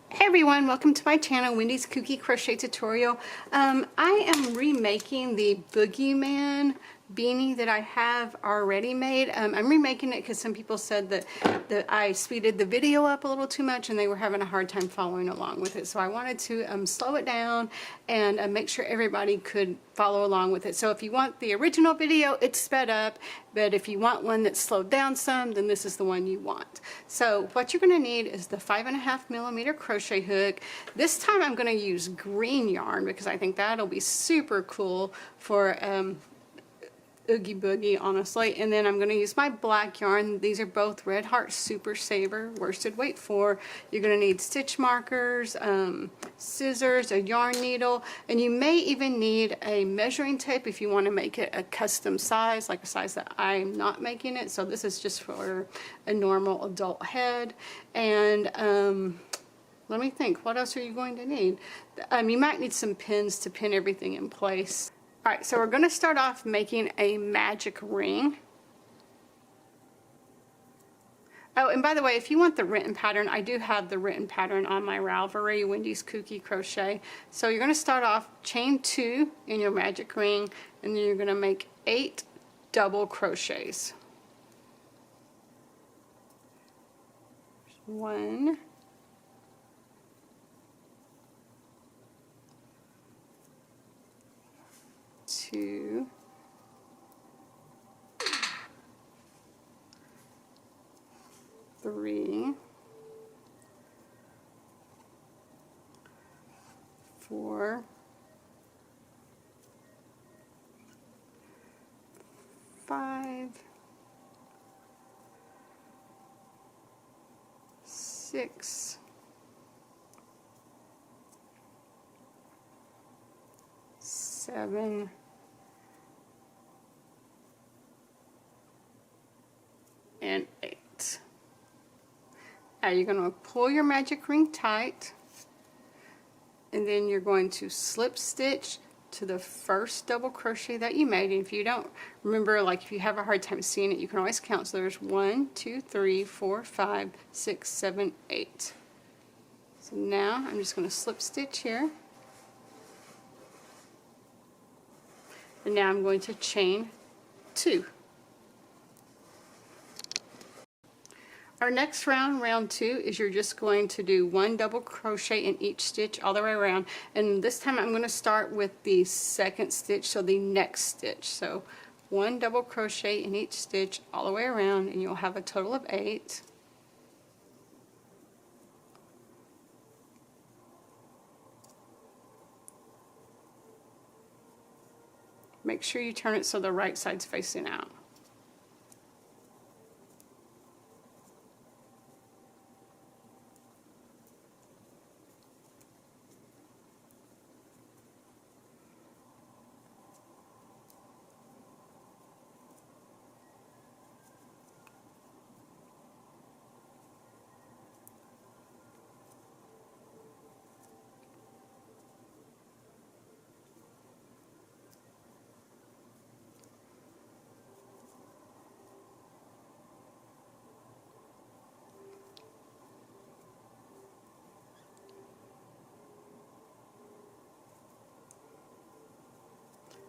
Hey everyone, welcome to my channel, Wendy's Cookie Crochet Tutorial. I am remaking the Boogeyman beanie that I have already made. I'm remaking it because some people said that I speeded the video up a little too much and they were having a hard time following along with it. So I wanted to slow it down and make sure everybody could follow along with it. So if you want the original video, it's sped up, but if you want one that's slowed down some, then this is the one you want. So what you're going to need is the 5.5mm crochet hook. This time I'm going to use green yarn because I think that'll be super cool for Oogie Boogie, honestly. And then I'm going to use my black yarn. These are both Red Heart Super Saver worsted weight 4. You're going to need stitch markers, scissors, a yarn needle, and you may even need a measuring tape if you want to make it a custom size, like a size that I'm not making it. So this is just for a normal adult head. And let me think, what else are you going to need? You might need some pins to pin everything in place. Alright, so we're going to start off making a magic ring. Oh, and by the way, if you want the written pattern, I do have the written pattern on my Ravelry, Wendy's Cookie Crochet. So you're going to start off chain 2 in your magic ring, and then you're going to make 8 double crochets. 1, 2, 3, 4, 5, 6, 7, and 8. Now you're going to pull your magic ring tight, and then you're going to slip stitch to the first double crochet that you made. And if you don't remember, like if you have a hard time seeing it, you can always count. So there's 1, 2, 3, 4, 5, 6, 7, 8. So now I'm just going to slip stitch here, and now I'm going to chain 2. Our next round, round 2, is you're just going to do 1 double crochet in each stitch all the way around. And this time I'm going to start with the second stitch, so the next stitch. So 1 double crochet in each stitch all the way around, and you'll have a total of 8. Make sure you turn it so the right side's facing out.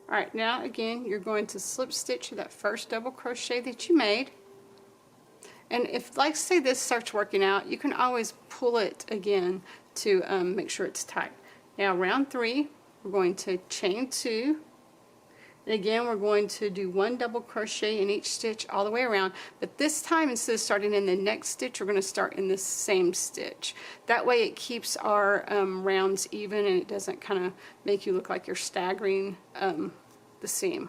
Alright, now again you're going to slip stitch that first double crochet that you made, and if, like say, this starts working out, you can always pull it again to make sure it's tight. Now round 3, we're going to chain 2, and again we're going to do 1 double crochet in each stitch all the way around, but this time instead of starting in the next stitch, we're going to start in the same stitch. That way it keeps our rounds even, and it doesn't kind of make you look like you're staggering the seam.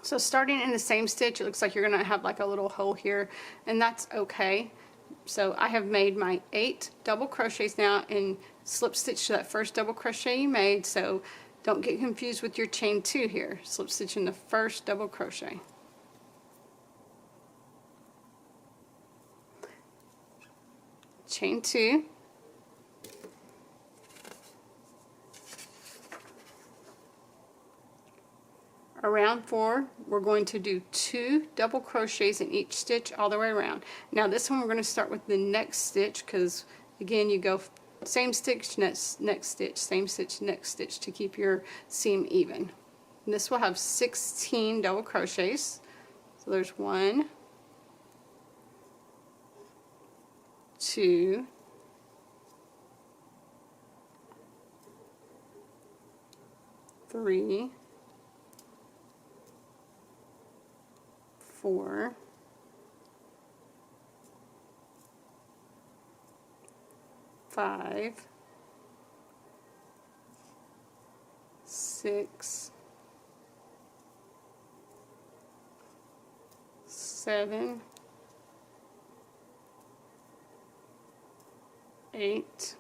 So starting in the same stitch, it looks like you're going to have like a little hole here, and that's okay. So I have made my 8 double crochets now and slip stitch to that first double crochet you made, so don't get confused with your chain 2 here. Slip stitch in the first double crochet. Chain 2. Around 4, we're going to do 2 double crochets in each stitch all the way around. Now this one we're going to start with the next stitch, because again you go same stitch, next stitch, same stitch, next stitch to keep your seam even. And this will have 16 double crochets. So there's 1, 2, 3, 4, 5, 6, 7, 8,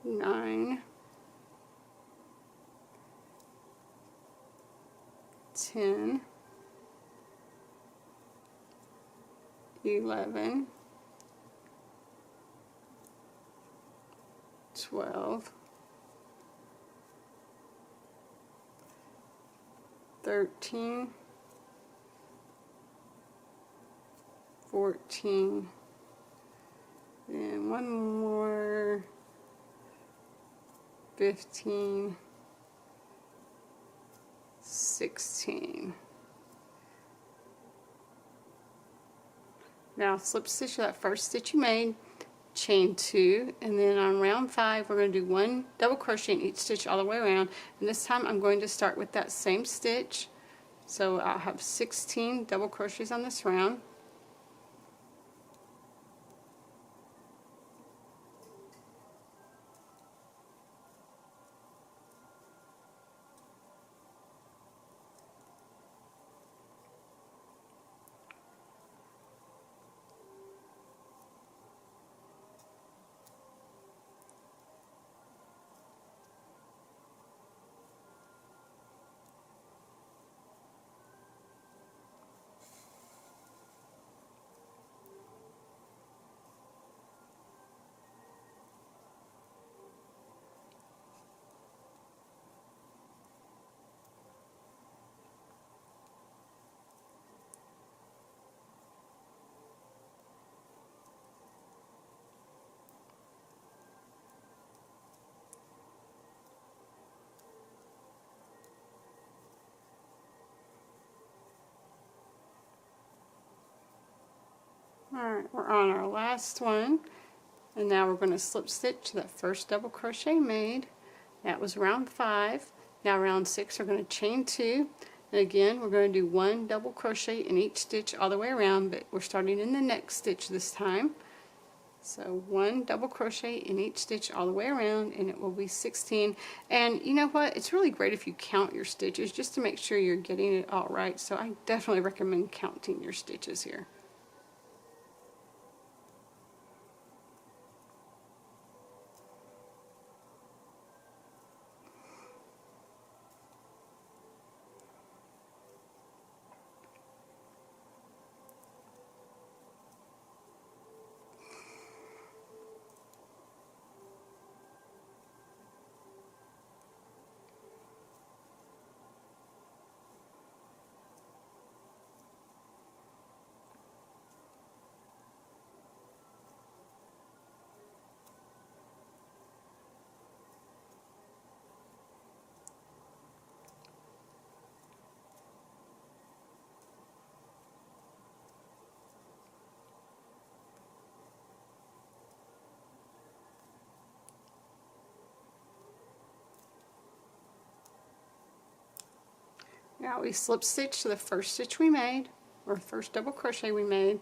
9, 10, 11, 12, 13, 14, and one more, 15, 16. Now slip stitch to that first stitch you made, chain 2, and then on round 5 we're going to do 1 double crochet in each stitch all the way around, and this time I'm going to start with that same stitch, so I'll have 16 double crochets on this round. Alright, we're on our last one, and now we're going to slip stitch to that first double crochet made. That was round 5. Now round 6 we're going to chain 2, and again we're going to do 1 double crochet in each stitch all the way around, but we're starting in the next stitch this time. So 1 double crochet in each stitch all the way around, and it will be 16. And you know what, it's really great if you count your stitches just to make sure you're getting it all right, so I definitely recommend counting your stitches here. Now we slip stitch to the first stitch we made, or first double crochet we made.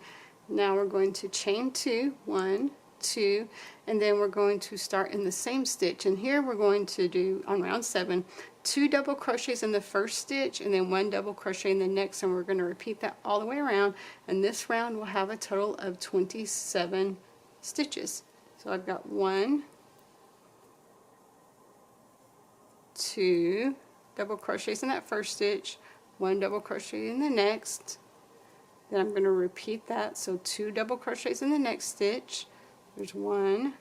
Now we're going to chain 2, 1, 2, and then we're going to start in the same stitch. And here we're going to do, on round 7, 2 double crochets in the first stitch and then 1 double crochet in the next, and we're going to repeat that all the way around, and this round will have a total of 27 stitches. So I've got 1, 2 double crochets in that first stitch, 1 double crochet in the next, then I'm going to repeat that, so 2 double crochets in the next stitch, there's 1,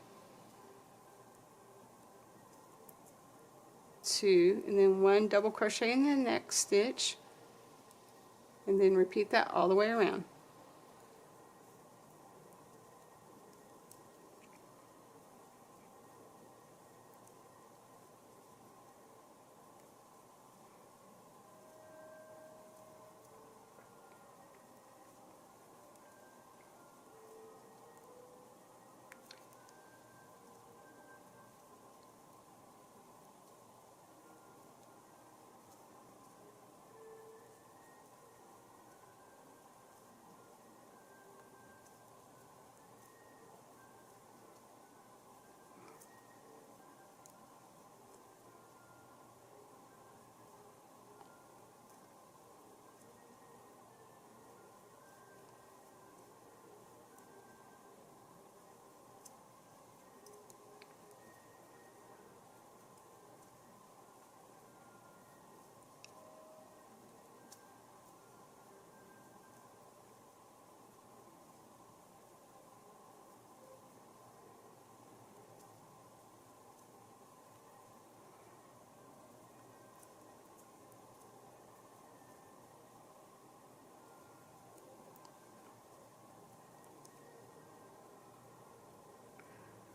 2, and then 1 double crochet in the next stitch, and then repeat that all the way around.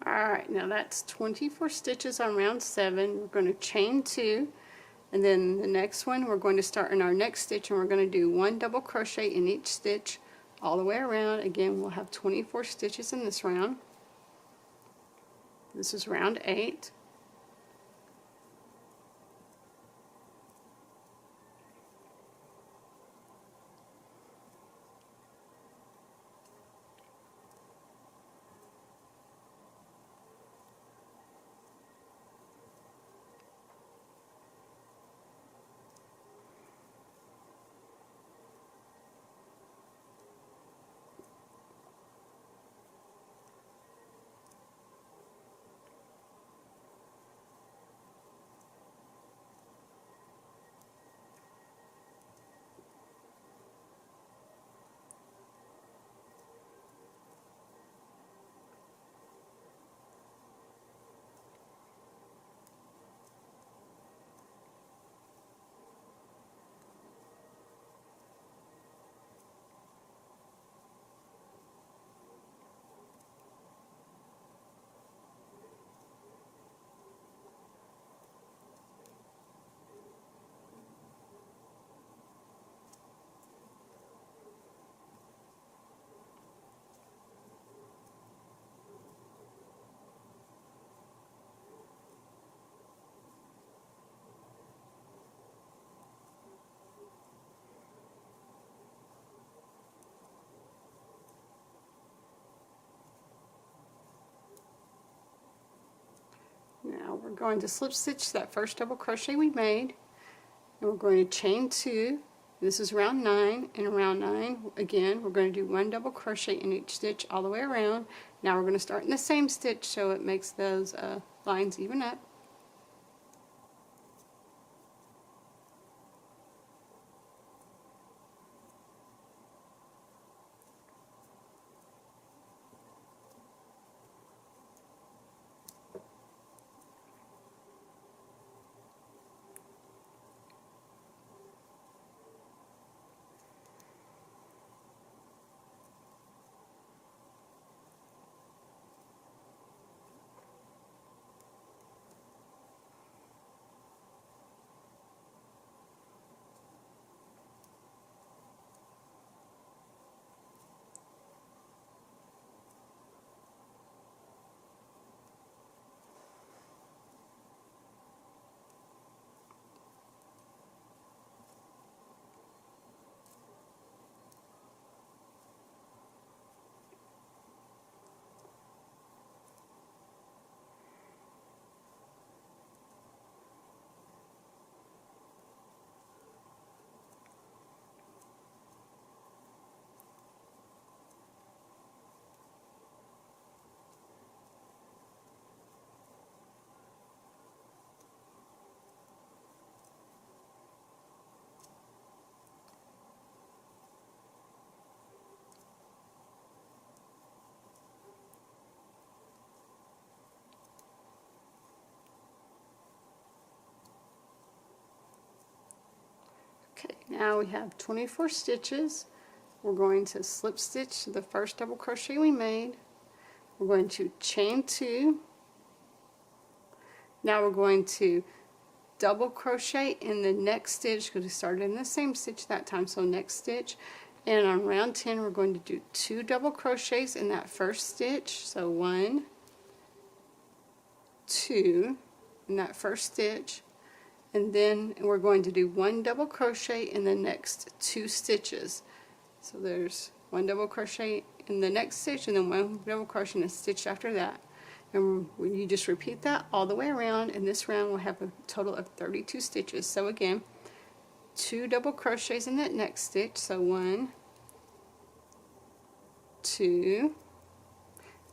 Alright, now that's 24 stitches on round 7. We're going to chain 2, and then the next one we're going to start in our next stitch, and we're going to do 1 double crochet in each stitch all the way around. Again, we'll have 24 stitches in this round. This is round 8. Now we're going to slip stitch that first double crochet we made, and we're going to chain 2. This is round 9, and round 9 again we're going to do 1 double crochet in each stitch all the way around. Now we're going to start in the same stitch so it makes those lines even up. Now we have 24 stitches. We're going to slip stitch the first double crochet we made. We're going to chain 2. Now we're going to double crochet in the next stitch because we started in the same stitch that time, so next stitch. And on round 10 we're going to do 2 double crochets in that first stitch, so 1, 2 in that first stitch, and then we're going to do 1 double crochet in the next 2 stitches. So there's 1 double crochet in the next stitch and then 1 double crochet in a stitch after that. And you just repeat that all the way around, and this round will have a total of 32 stitches. So again, 2 double crochets in that next stitch, so 1, 2,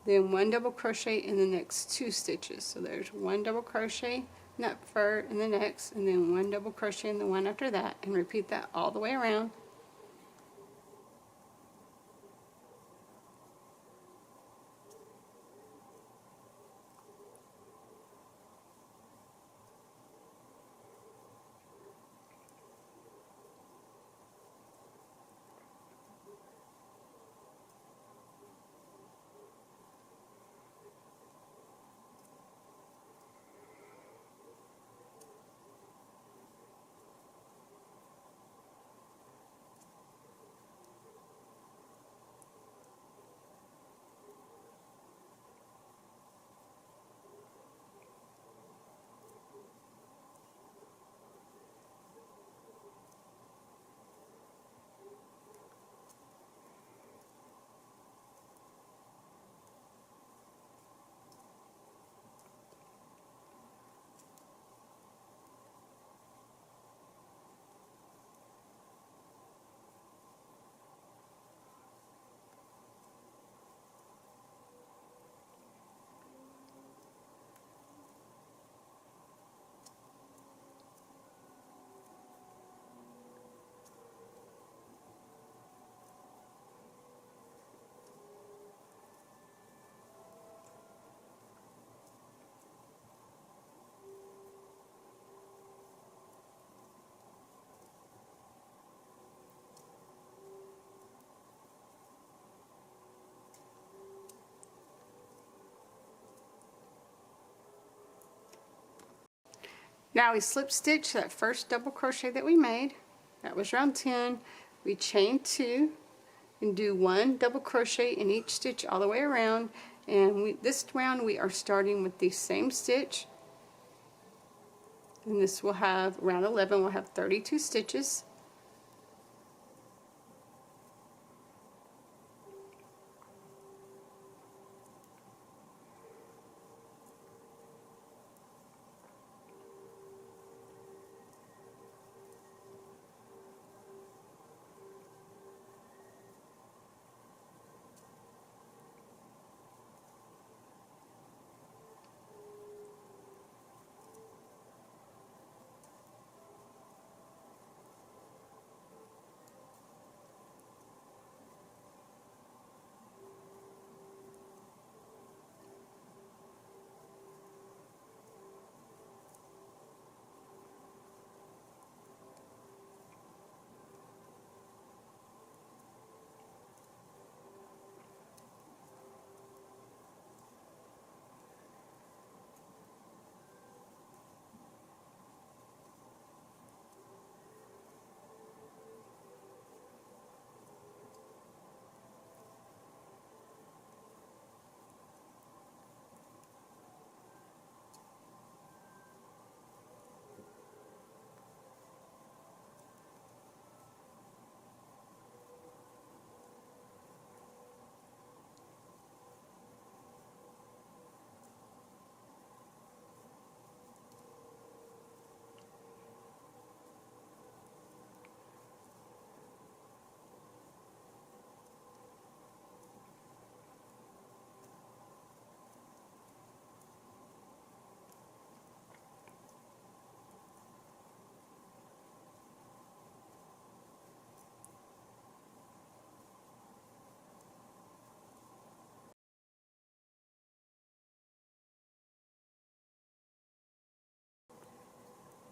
then 1 double crochet in the next 2 stitches. So there's 1 double crochet in that in the next, and then 1 double crochet in the one after that, and repeat that all the way around. Now we slip stitch that first double crochet that we made. That was round 10. We chain 2 and do 1 double crochet in each stitch all the way around. And this round we are starting with the same stitch. And this will have, round 11 will have 32 stitches.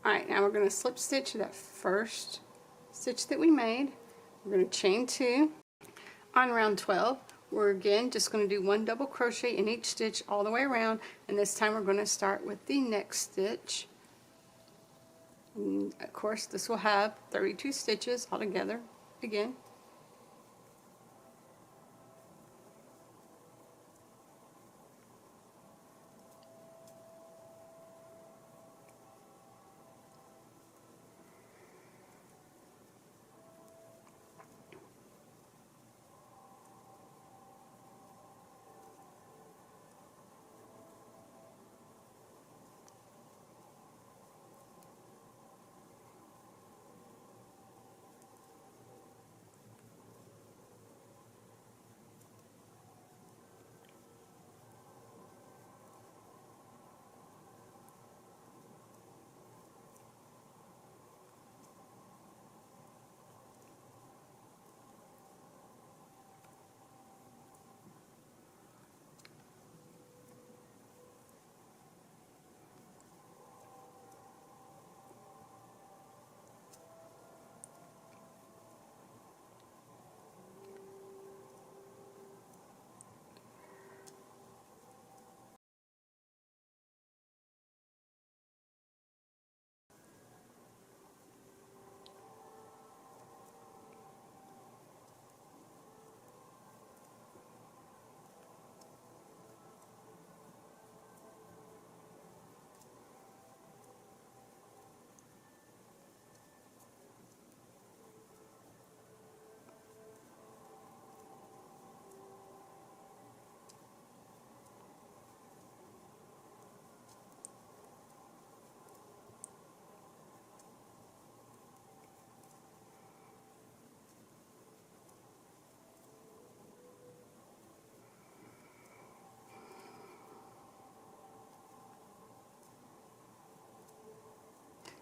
Alright, now we're going to slip stitch that first stitch that we made. We're going to chain 2. On round 12, we're again just going to do 1 double crochet in each stitch all the way around, and this time we're going to start with the next stitch. And of course, this will have 32 stitches altogether again.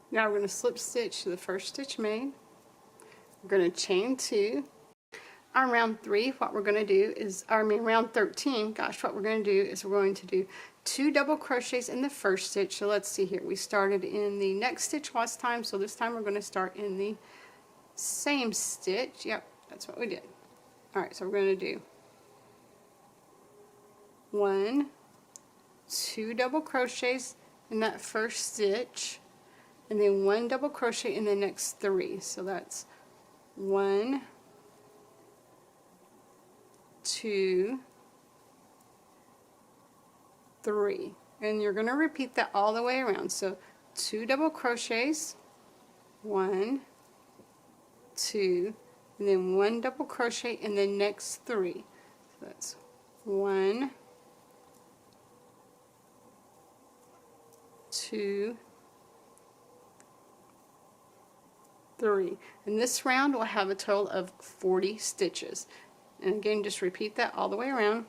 Now we're going to slip stitch to the first stitch made. We're going to chain 2. On round 3, what we're going to do is, round 13, gosh, what we're going to do is we're going to do 2 double crochets in the first stitch. So let's see here. We started in the next stitch last time, so this time we're going to start in the same stitch. Yep, that's what we did. Alright, so we're going to do 1, 2 double crochets in that first stitch, and then 1 double crochet in the next 3. So that's 1, 2, 3, and you're going to repeat that all the way around. So 2 double crochets, 1, 2, and then 1 double crochet in the next 3. So that's 1, 2, 3, and this round will have a total of 40 stitches. And again, just repeat that all the way around.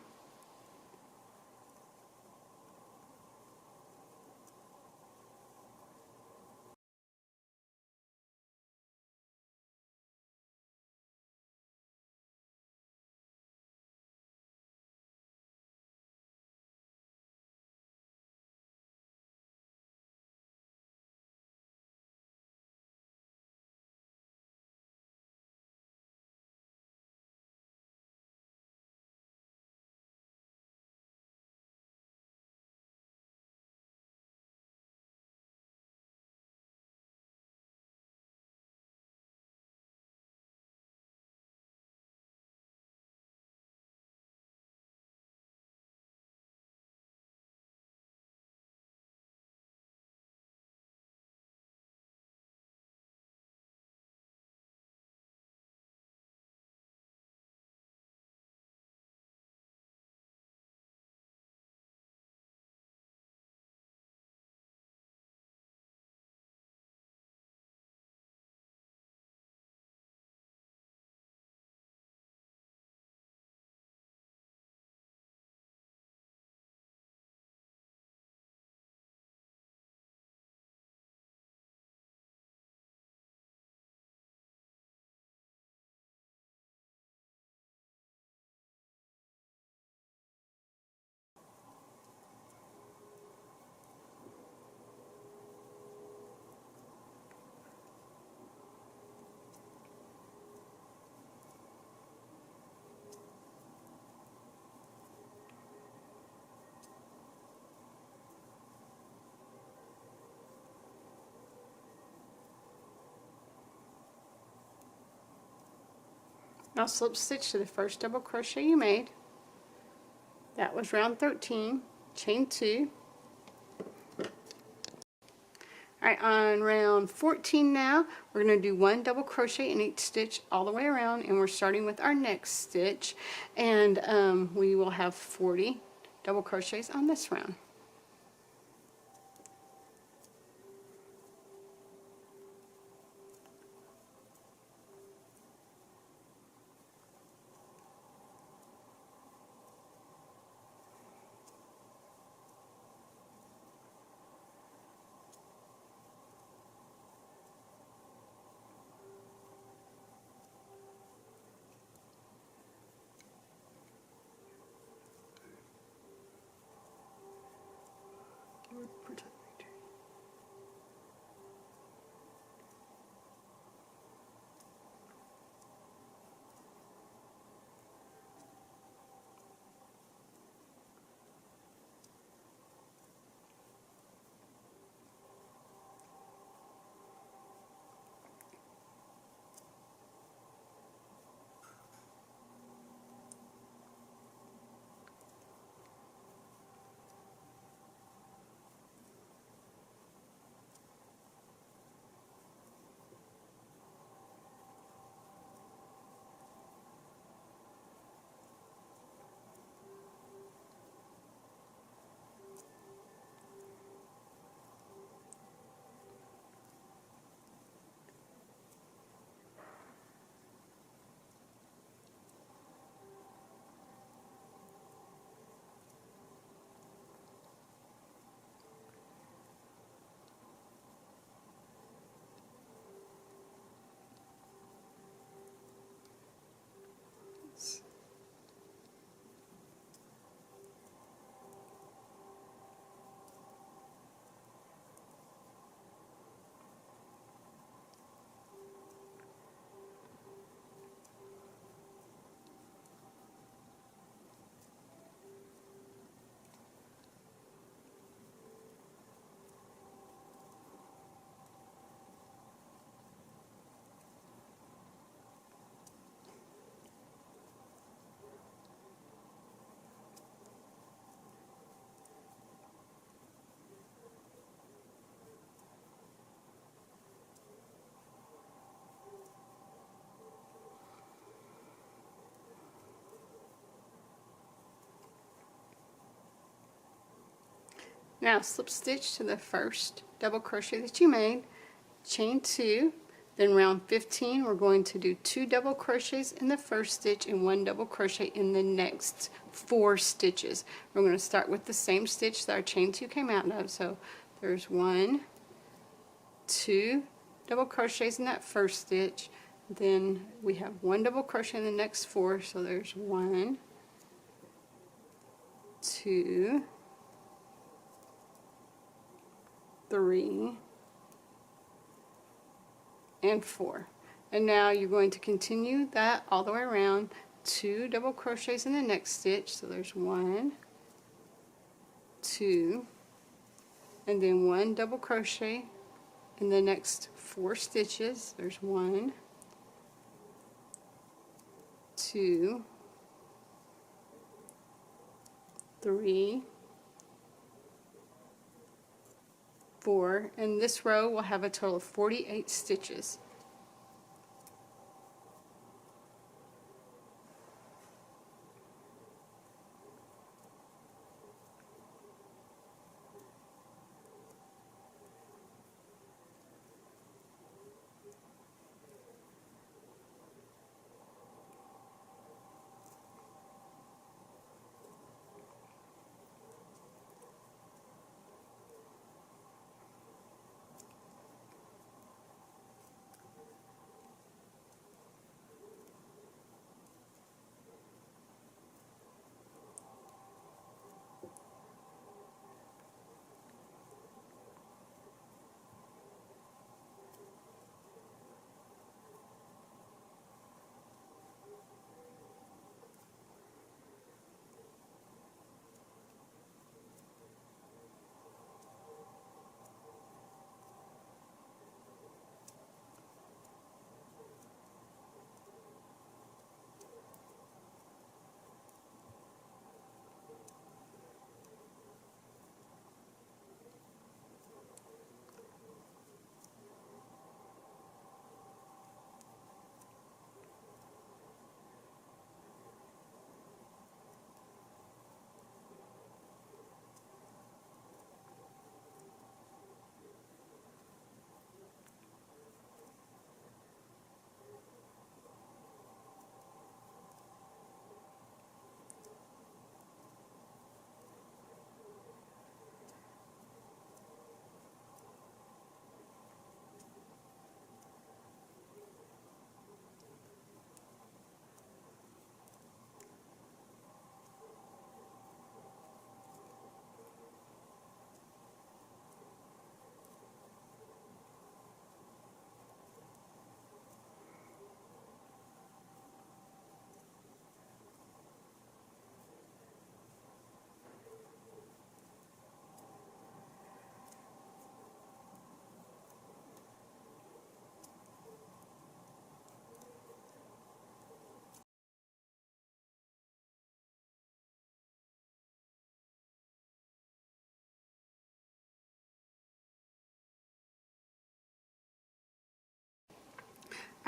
Now slip stitch to the first double crochet you made. That was round 13. Chain 2. Alright, on round 14 now, we're going to do 1 double crochet in each stitch all the way around, and we're starting with our next stitch, and we will have 40 double crochets on this round. Now slip stitch to the first double crochet that you made, chain 2, then round 15 we're going to do 2 double crochets in the first stitch and 1 double crochet in the next 4 stitches. We're going to start with the same stitch that our chain 2 came out of. So there's 1, 2 double crochets in that first stitch, then we have 1 double crochet in the next 4, so there's 1, 2, 3, and 4. And now you're going to continue that all the way around, 2 double crochets in the next stitch, so there's 1, 2, and then 1 double crochet in the next 4 stitches. There's 1, 2, 3, 4, and this row will have a total of 48 stitches.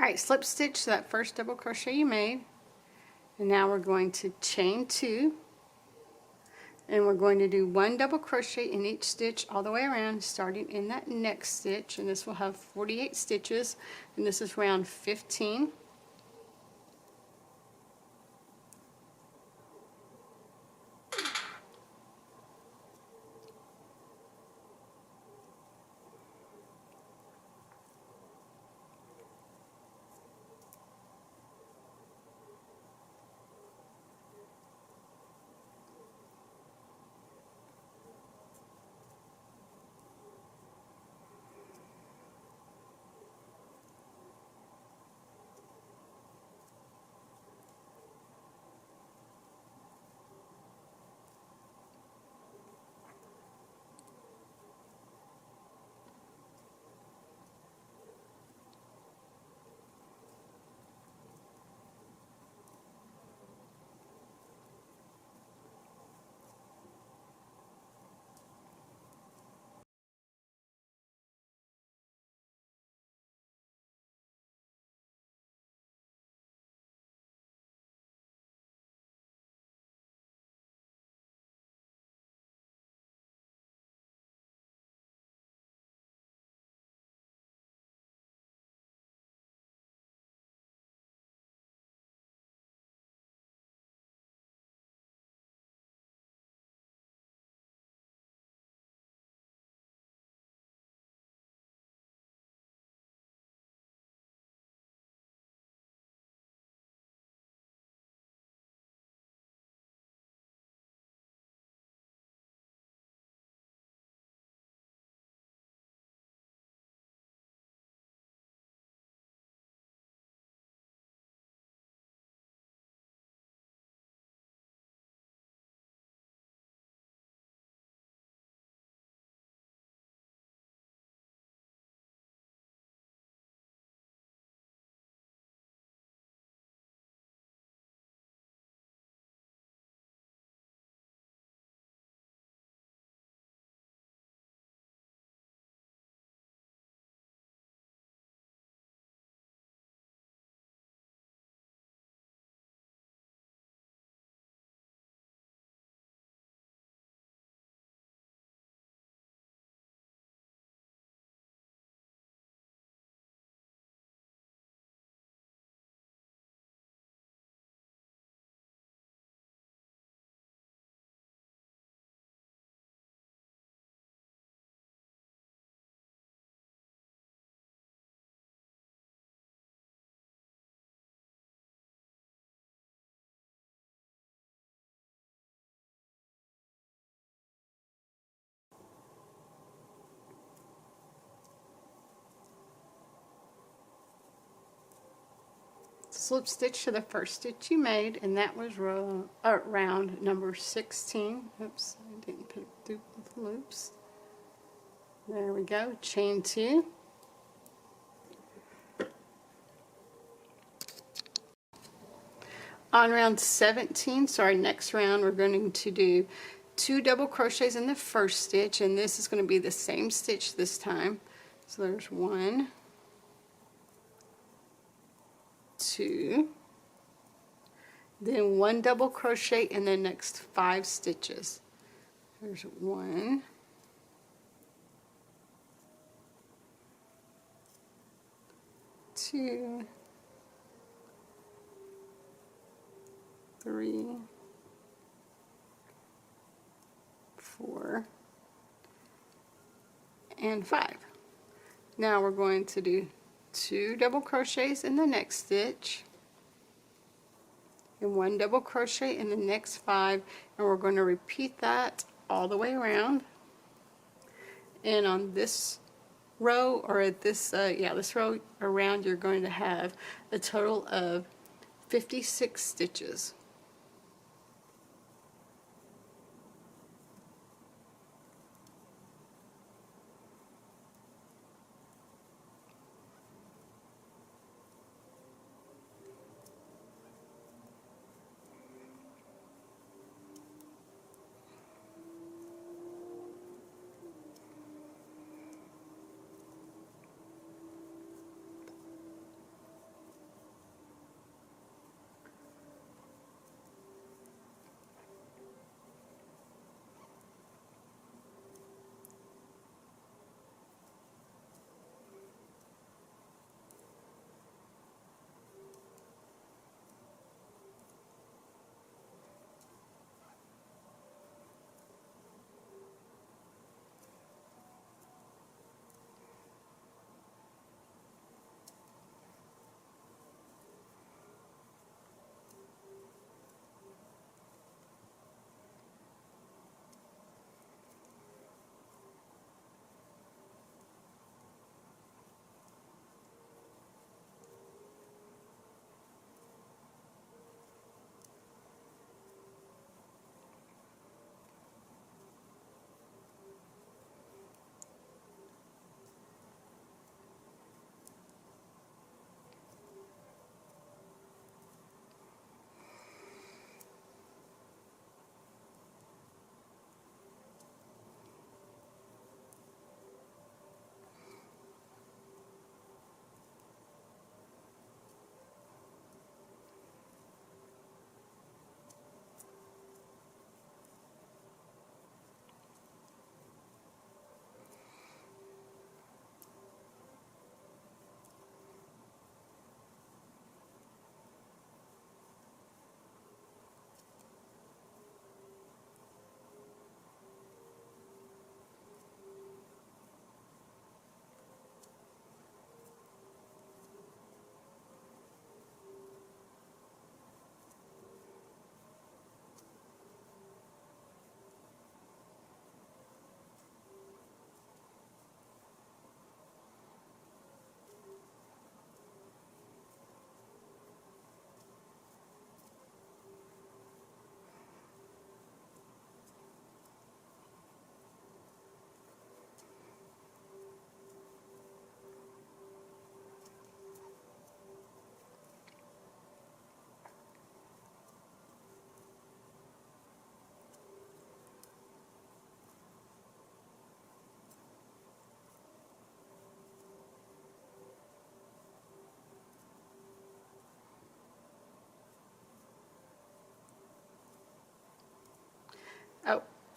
Alright, slip stitch to that first double crochet you made. And now we're going to chain 2. And we're going to do 1 double crochet in each stitch all the way around, starting in that next stitch. And this will have 48 stitches. And this is round 15. Slip stitch to the first stitch you made, and that was round number 16. Oops, I didn't put through the loops. There we go. Chain 2. On round 17, sorry, next round we're going to do 2 double crochets in the first stitch, and this is going to be the same stitch this time. So there's 1, 2, then 1 double crochet in the next 5 stitches. There's 1, 2, 3, 4, and 5. Now we're going to do 2 double crochets in the next stitch and 1 double crochet in the next 5, and we're going to repeat that all the way around. And on this row, or at this this row around, you're going to have a total of 56 stitches.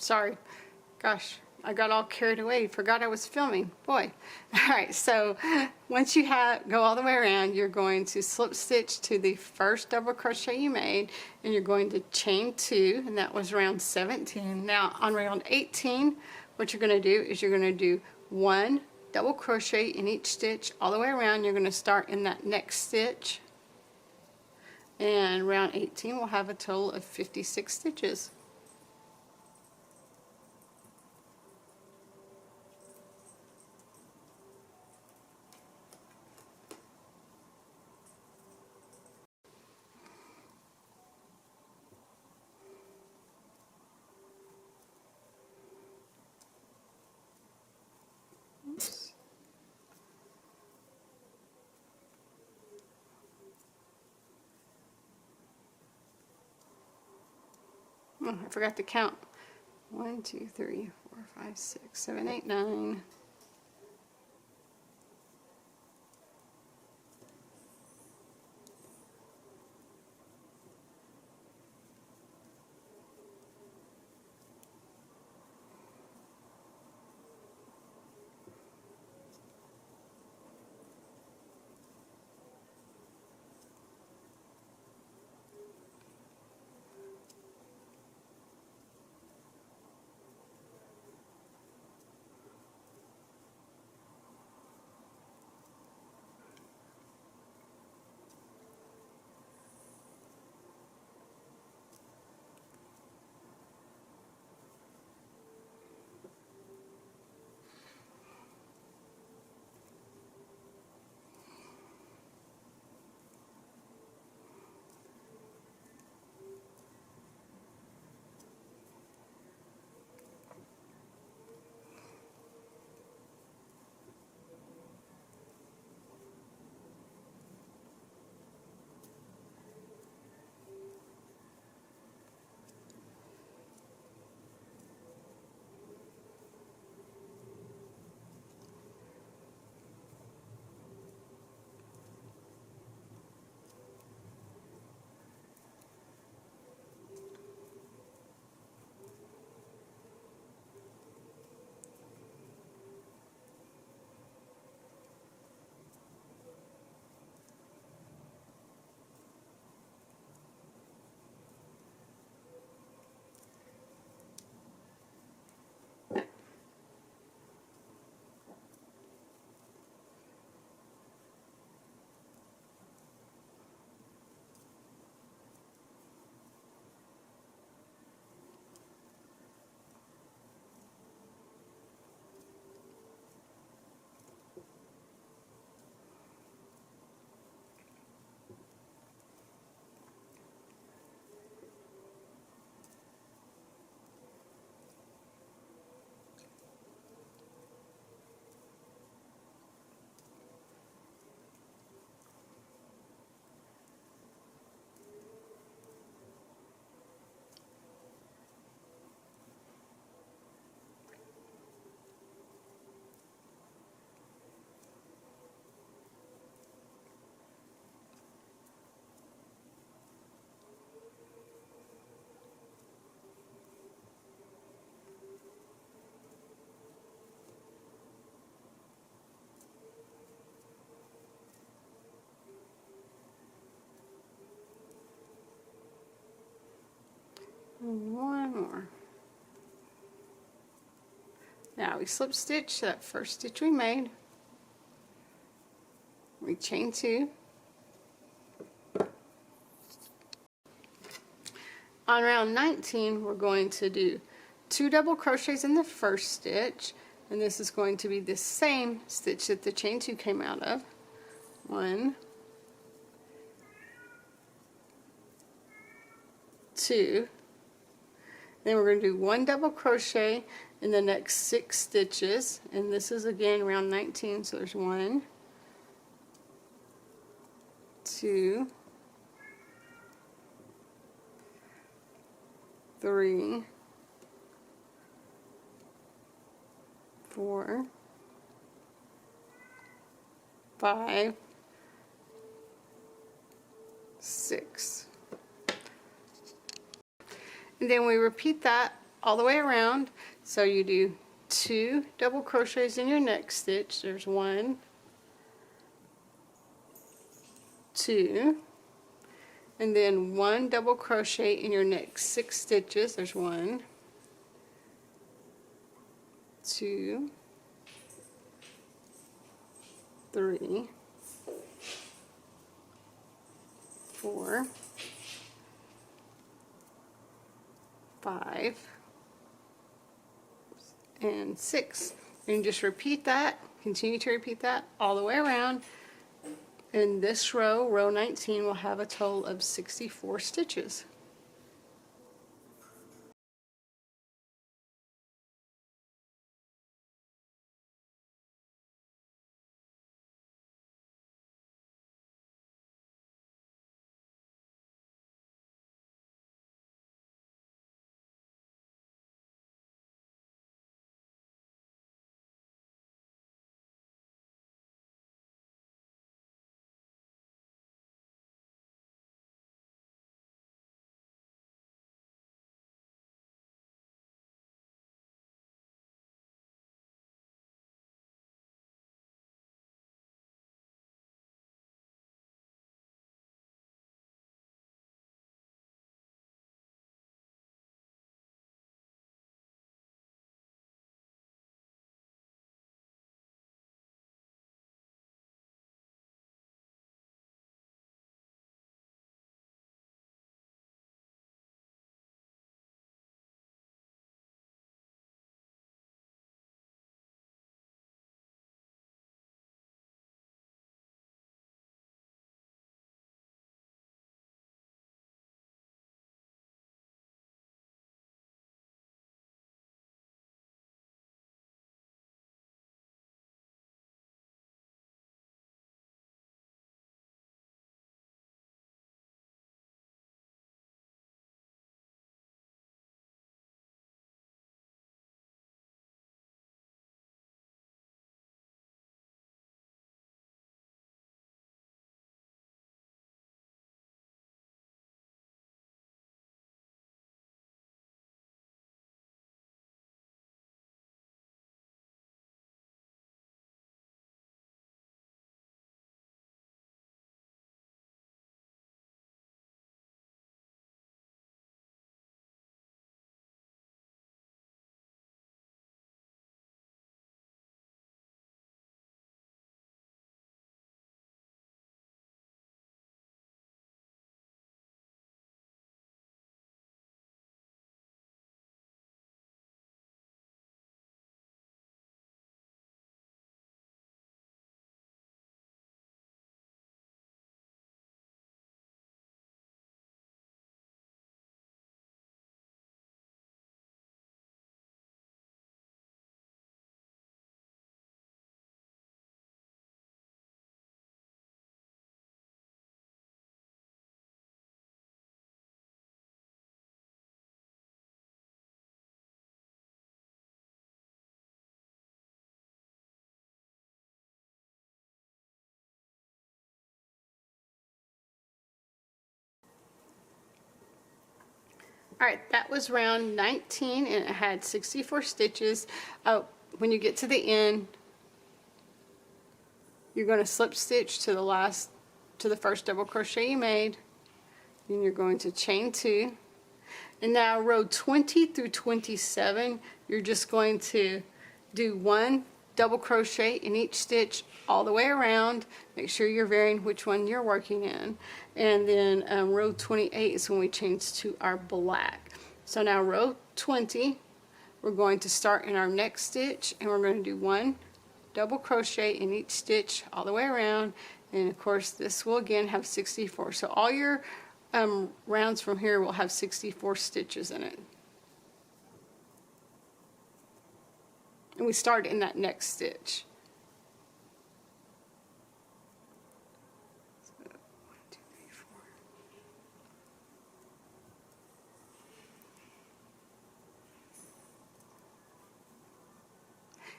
Sorry. Gosh, I got all carried away. Forgot I was filming. Boy. Alright, so once you go all the way around, you're going to slip stitch to the first double crochet you made, and you're going to chain 2, and that was round 17. Now on round 18, what you're going to do is you're going to do 1 double crochet in each stitch all the way around. You're going to start in that next stitch, and round 18 will have a total of 56 stitches. Oops. Oh, I forgot to count. 1, 2, 3, 4, 5, 6, 7, 8, 9. One more. Now we slip stitch that first stitch we made. We chain 2. On round 19, we're going to do 2 double crochets in the first stitch, and this is going to be the same stitch that the chain 2 came out of. 1, 2. Then we're going to do 1 double crochet in the next 6 stitches, and this is again round 19, so there's 1, 2, 3, 4, 5, 6. And then we repeat that all the way around. So you do 2 double crochets in your next stitch. There's 1, 2, and then 1 double crochet in your next 6 stitches. There's 1, 2, 3, 4, 5, and 6. And just repeat that, continue to repeat that all the way around. And this row, row 19, will have a total of 64 stitches. Alright, that was round 19 and it had 64 stitches. When you get to the end, you're going to slip stitch to the first double crochet you made. Then you're going to chain 2. And now row 20 through 27, you're just going to do 1 double crochet in each stitch all the way around. Make sure you're varying which one you're working in. And then row 28 is when we change to our black. So now row 20, we're going to start in our next stitch and we're going to do 1 double crochet in each stitch all the way around. And of course this will again have 64. So all your rounds from here will have 64 stitches in it. And we start in that next stitch. So, 1, 2, 3, 4.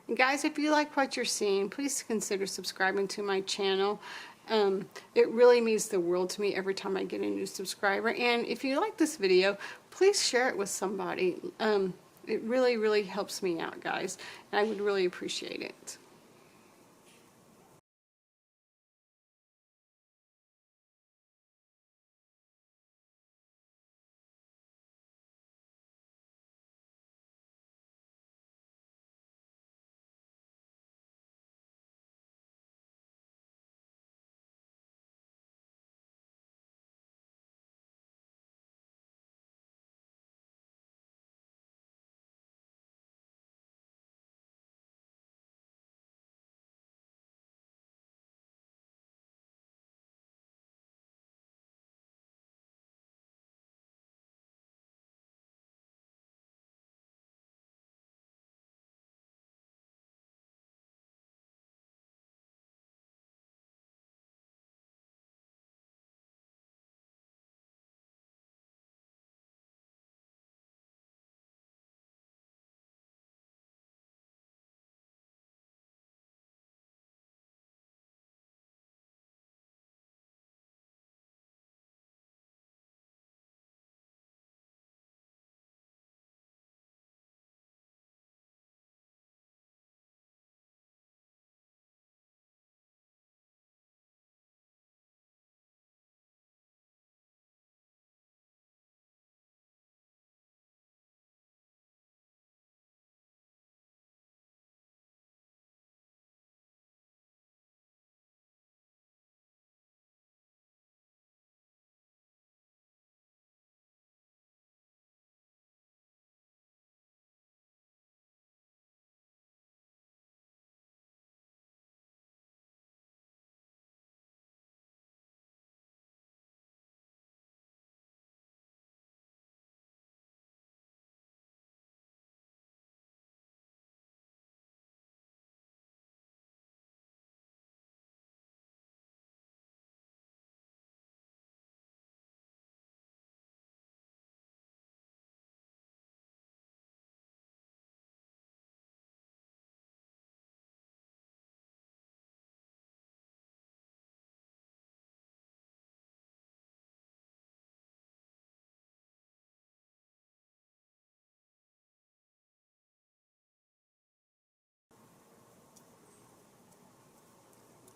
And guys, if you like what you're seeing, please consider subscribing to my channel. It really means the world to me every time I get a new subscriber. And if you like this video, please share it with somebody. It really, really helps me out, guys, and I would really appreciate it.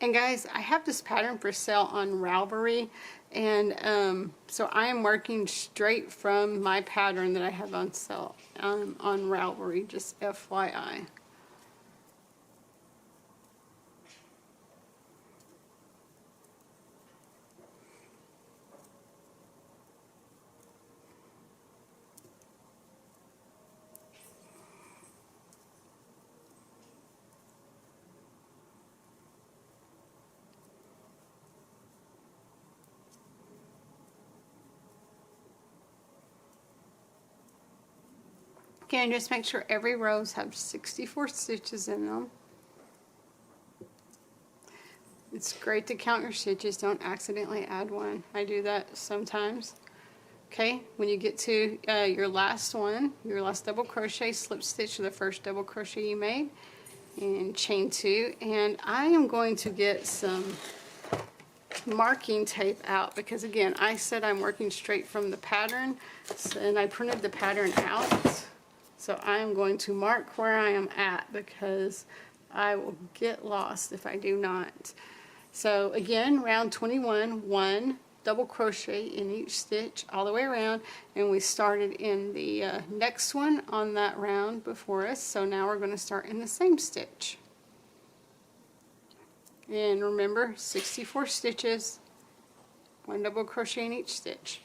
And guys, I have this pattern for sale on Ravelry, and so I am working straight from my pattern that I have on sale on Ravelry, just FYI. Again, just make sure every rows have 64 stitches in them. It's great to count your stitches. Don't accidentally add one. I do that sometimes. Okay, when you get to your last one, your last double crochet, slip stitch to the first double crochet you made, and chain 2. And I am going to get some marking tape out because, again, I said I'm working straight from the pattern, and I printed the pattern out. So I am going to mark where I am at because I will get lost if I do not. So again, round 21, 1 double crochet in each stitch all the way around, and we started in the next one on that round before us. So now we're going to start in the same stitch. And remember, 64 stitches, 1 double crochet in each stitch.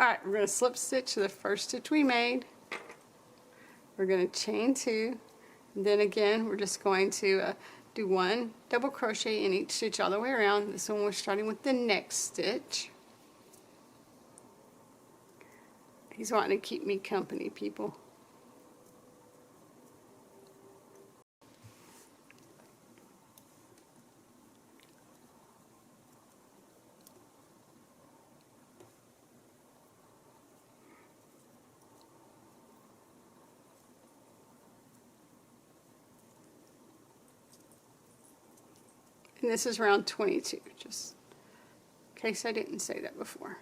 Alright, we're going to slip stitch the first stitch we made. We're going to chain 2, and then again we're just going to do 1 double crochet in each stitch all the way around. This one we're starting with the next stitch. He's wanting to keep me company, people. And this is round 22, just in case I didn't say that before.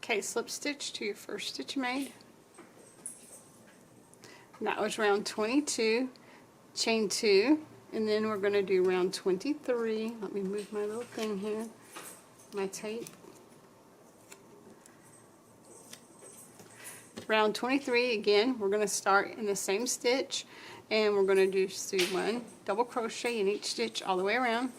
Okay, slip stitch to your first stitch you made. And that was round 22, chain 2, and then we're going to do round 23. Let me move my little thing here, my tape. Round 23 again, we're going to start in the same stitch, and we're going to do 1 double crochet in each stitch all the way around.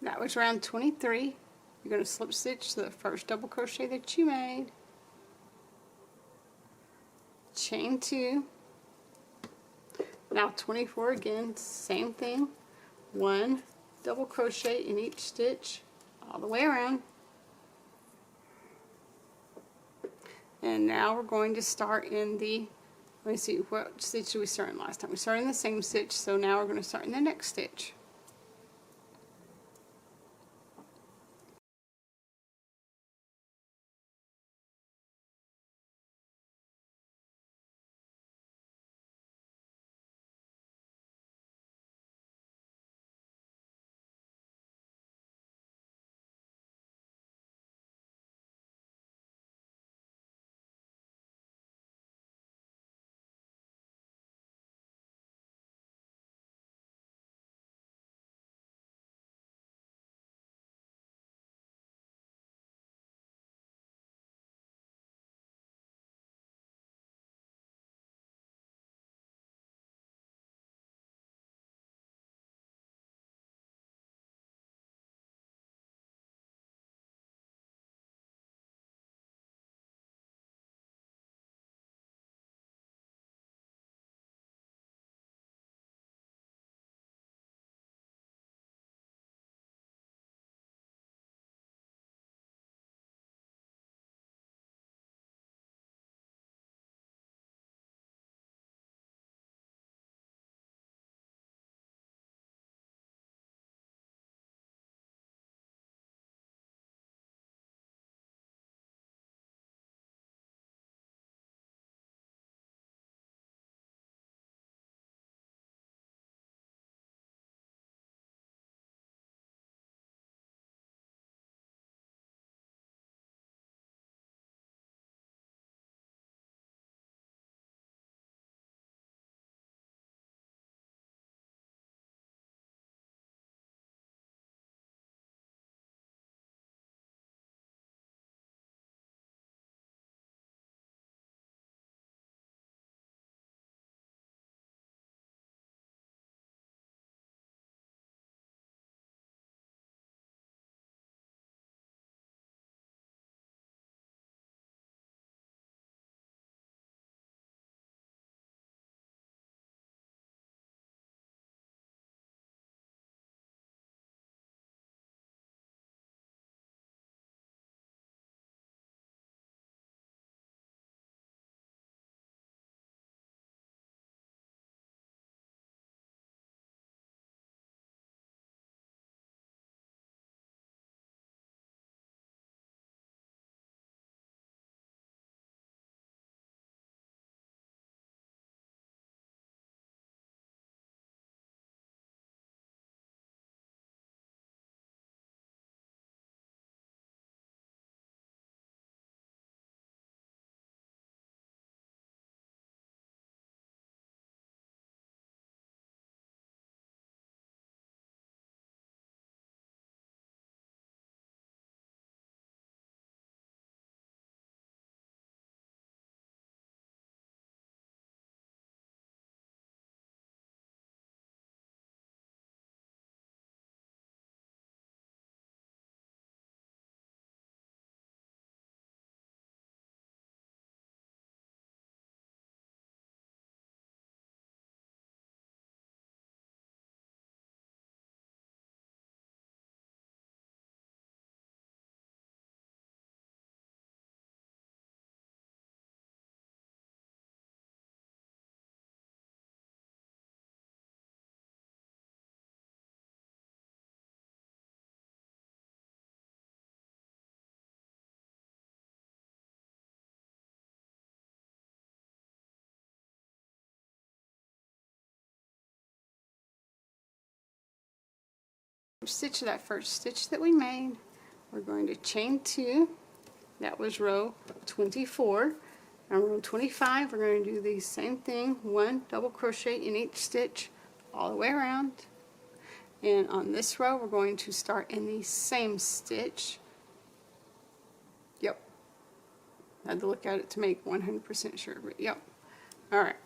That was round 23. You're going to slip stitch the first double crochet that you made, chain 2, now 24 again, same thing, 1 double crochet in each stitch all the way around. And now we're going to start in the, let me see, what stitch did we start in last time? We started in the same stitch, so now we're going to start in the next stitch. Stitch that first stitch that we made. We're going to chain 2. That was row 24. On row 25 we're going to do the same thing, 1 double crochet in each stitch all the way around. And on this row we're going to start in the same stitch. Yep, I had to look at it to make 100% sure, but yep. Alright.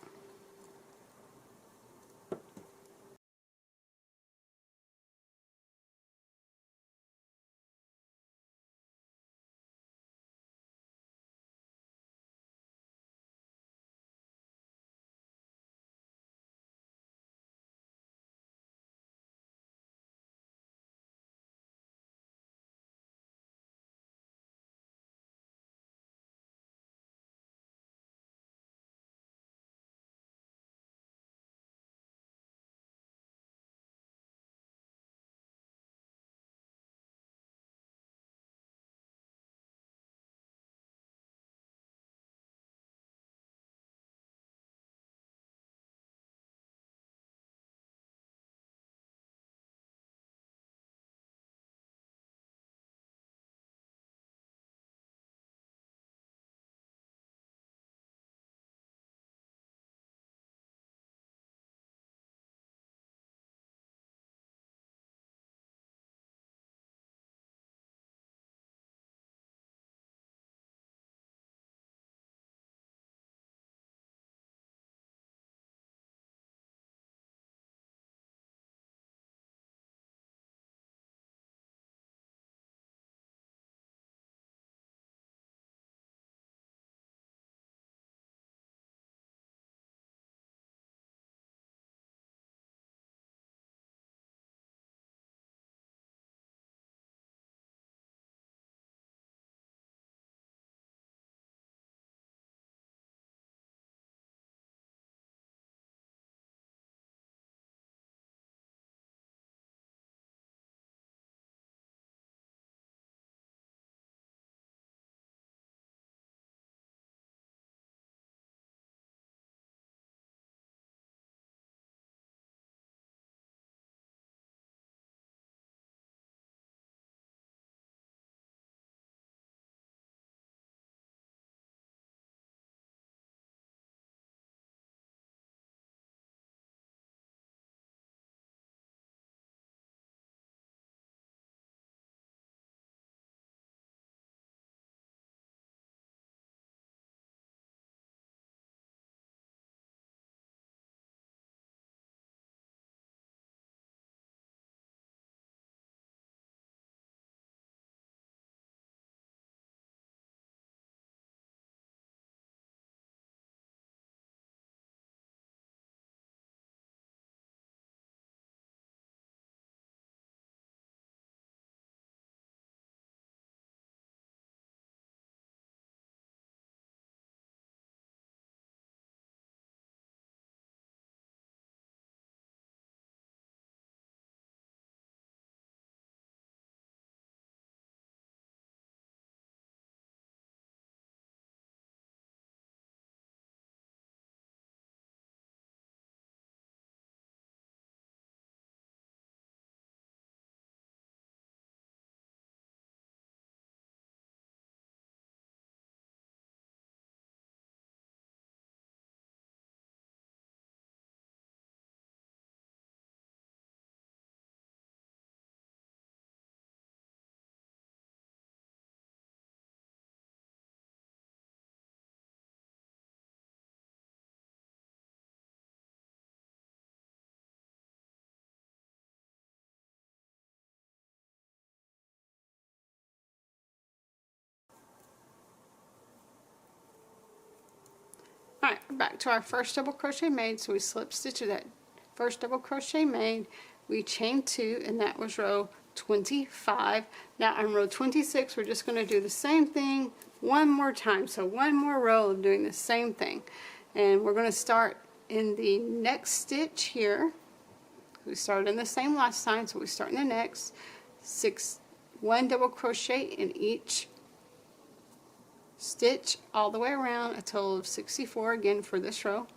back to our first double crochet made. So we slip stitch to that first double crochet made, we chain 2, and that was row 25. Now on row 26 we're just going to do the same thing one more time, so one more row of doing the same thing, and we're going to start in the next stitch here. We started in the same last time, so we start in the next 1 double crochet in each stitch all the way around, a total of 64 again for this row.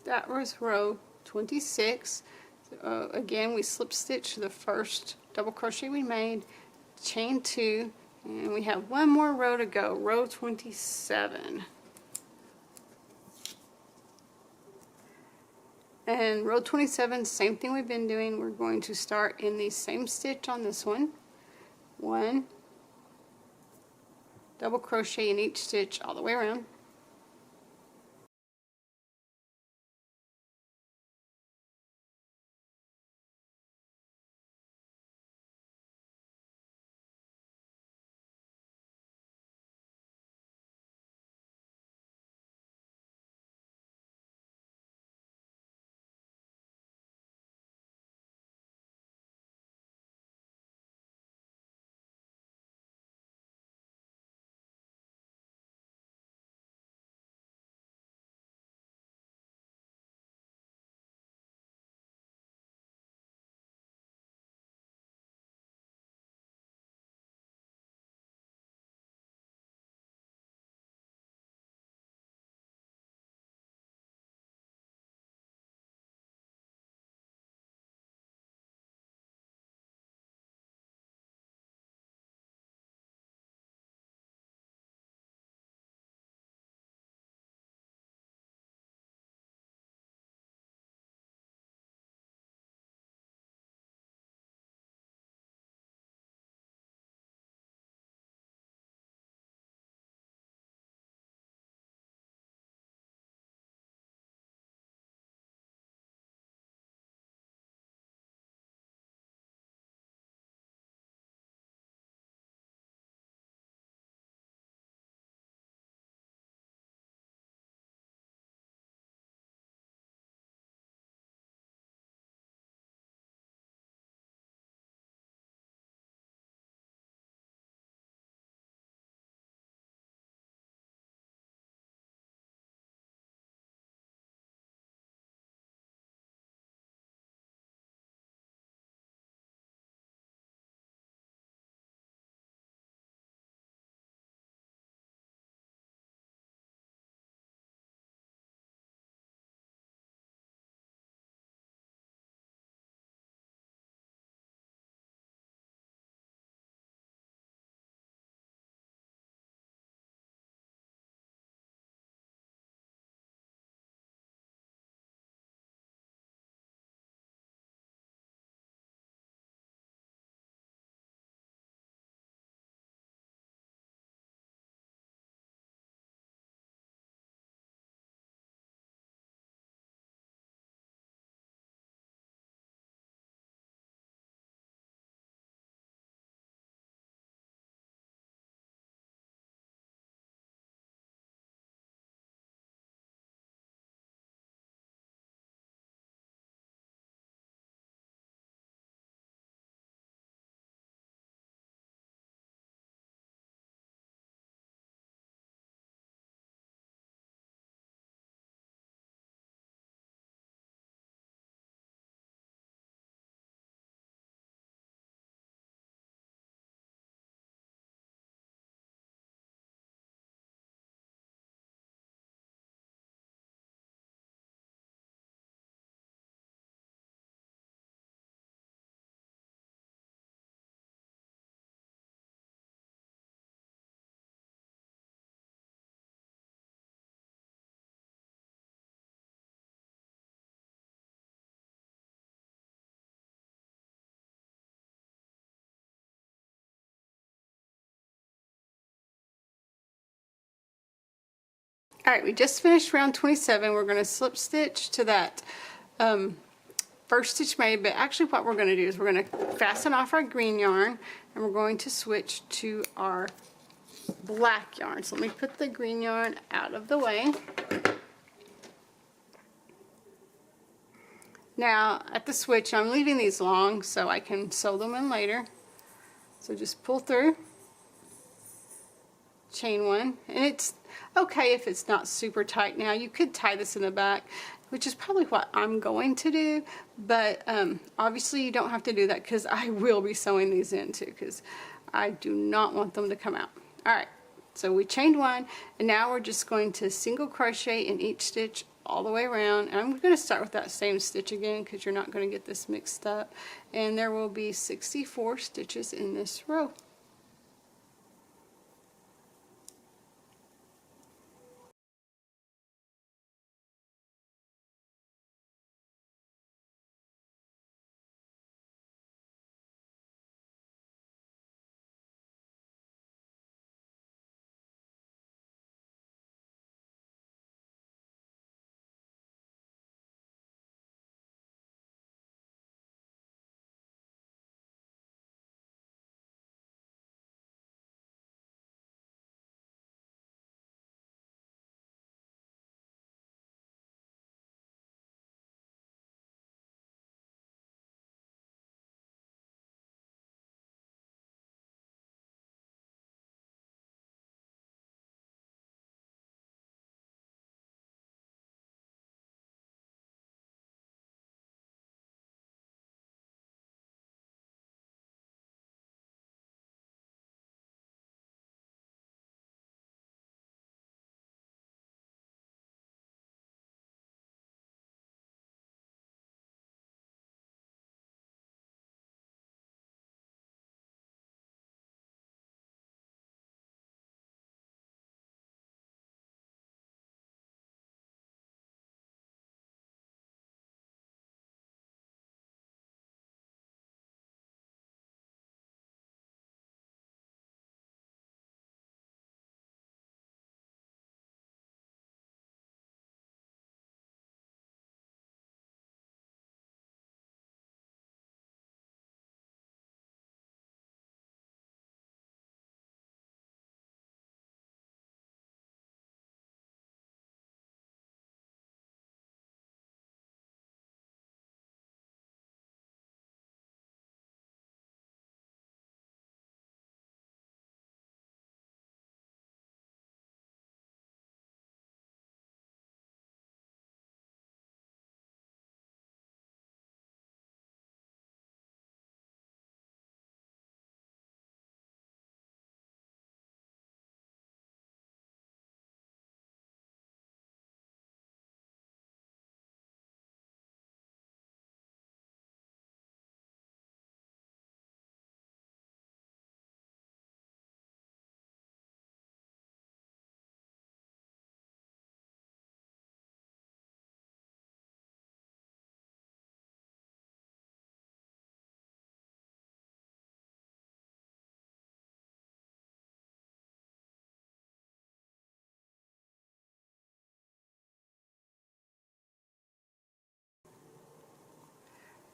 That was row 26. Again, we slip stitch the first double crochet we made, chain 2, and we have one more row to go, row 27. And row 27, same thing we've been doing. We're going to start in the same stitch on this one. 1 double crochet in each stitch all the way around. Alright, we just finished round 27. We're going to slip stitch to that first stitch made, but actually what we're going to do is we're going to fasten off our green yarn and we're going to switch to our black yarn. So let me put the green yarn out of the way. Now at the switch, I'm leaving these long so I can sew them in later. So just pull through, chain one, and it's okay if it's not super tight. Now you could tie this in the back, which is probably what I'm going to do, but obviously you don't have to do that because I will be sewing these in too because I do not want them to come out. Alright, so we chained one, and now we're just going to single crochet in each stitch all the way around, and I'm going to start with that same stitch again because you're not going to get this mixed up, and there will be 64 stitches in this row.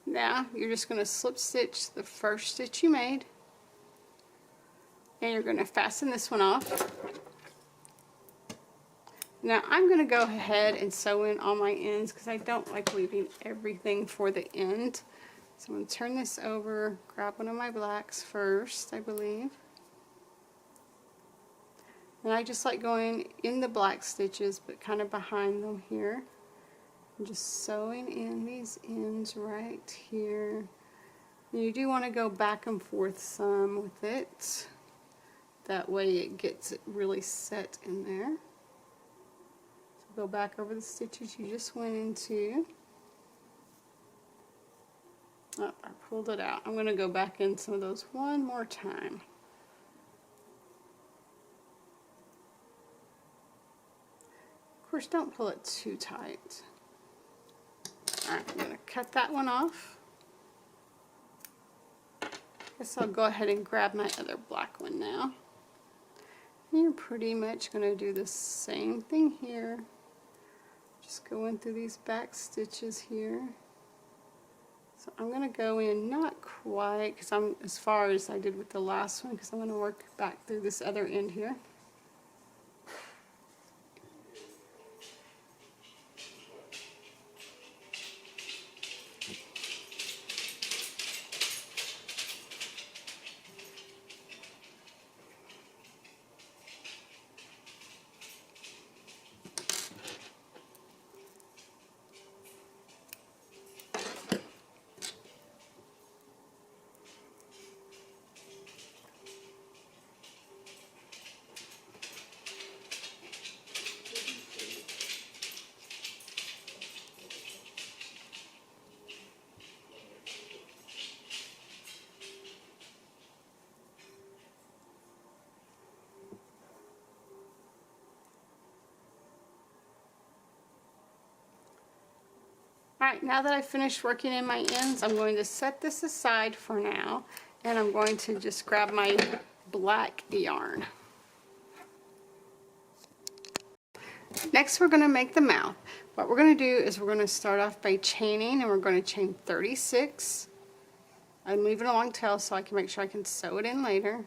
Now you're just going to slip stitch the first stitch you made, and you're going to fasten this one off. Now I'm going to go ahead and sew in all my ends because I don't like leaving everything for the end. So I'm going to turn this over, grab one of my blacks first, I believe. And I just like going in the black stitches but kind of behind them here. I'm just sewing in these ends right here. And you do want to go back and forth some with it. That way it gets it really set in there. So go back over the stitches you just went into. Oh, I pulled it out. I'm going to go back in some of those one more time. Of course, don't pull it too tight. Alright, I'm going to cut that one off. Guess I'll go ahead and grab my other black one now. You're pretty much going to do the same thing here. Just going through these back stitches here. So I'm going to go in not quite, because I'm as far as I did with the last one, because I'm going to work back through this other end here. Alright, now that I've finished working in my ends, I'm going to set this aside for now, and I'm going to just grab my black yarn. Next we're going to make the mouth. What we're going to do is we're going to start off by chaining, and we're going to chain 36. I'm leaving a long tail so I can make sure I can sew it in later.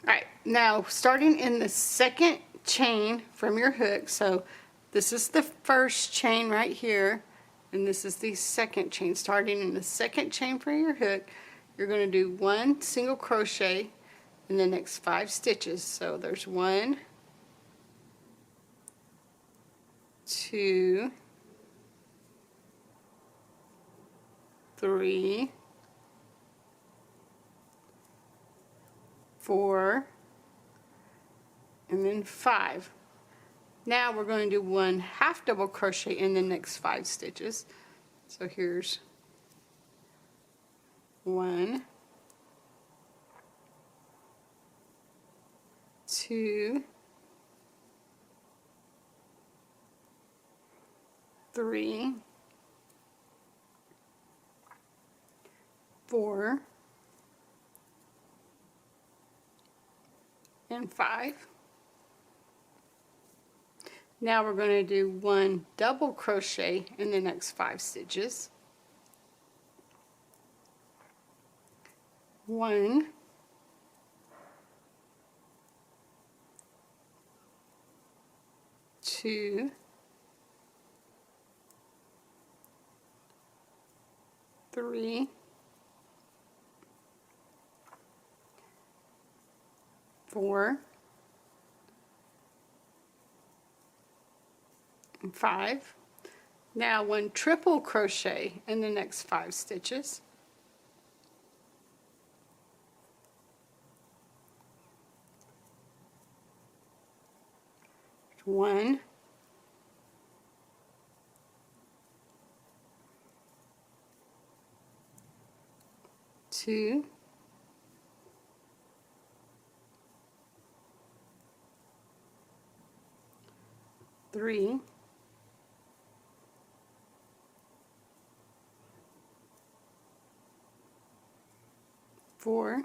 Alright, now starting in the second chain from your hook, so this is the first chain right here, and this is the second chain. Starting in the second chain for your hook, you're going to do 1 single crochet in the next 5 stitches. So there's 1, 2, 3, 4, and then 5. Now we're going to do 1 half double crochet in the next 5 stitches. So here's 1, 2, 3, 4, and 5. Now we're going to do 1 double crochet in the next 5 stitches. 1, 2, 3, 4, and 5. Now 1 triple crochet in the next 5 stitches. 1, 2, 3, 4,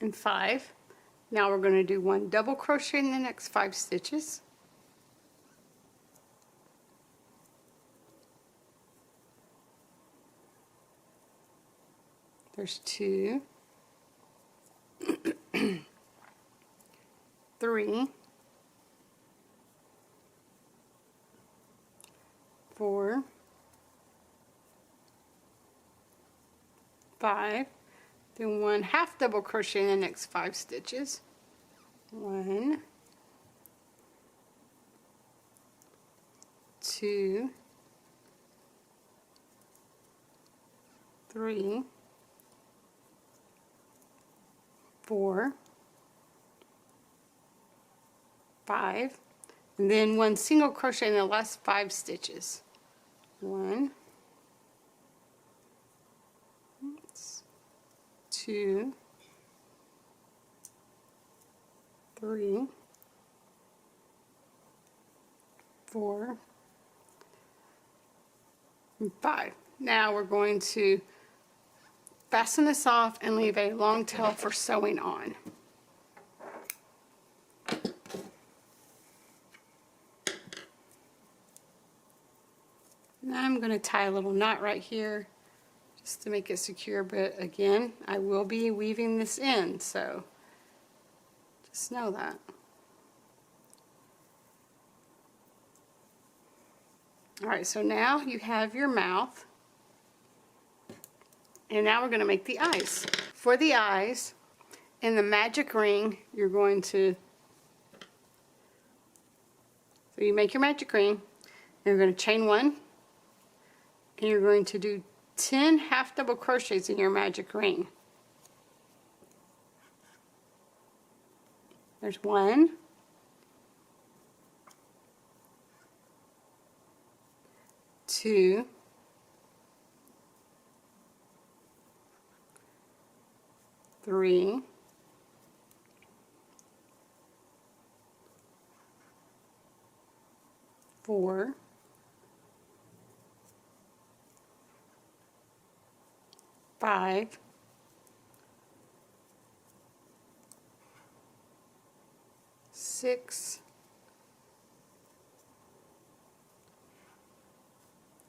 and 5. Now we're going to do 1 double crochet in the next 5 stitches. There's 2, 3, 4, 5, then 1 half double crochet in the next 5 stitches. 1, 2, 3, 4, 5, and then 1 single crochet in the last 5 stitches. 1, 2, 3, 4, and 5. Now we're going to fasten this off and leave a long tail for sewing on. Now I'm going to tie a little knot right here just to make it secure, but again, I will be weaving this in, so just know that. Alright, so now you have your mouth, and now we're going to make the eyes. For the eyes, in the magic ring, you're going to, so you make your magic ring, and you're going to chain 1, and you're going to do 10 half double crochets in your magic ring. There's 1, 2, 3, 4, 5, 6,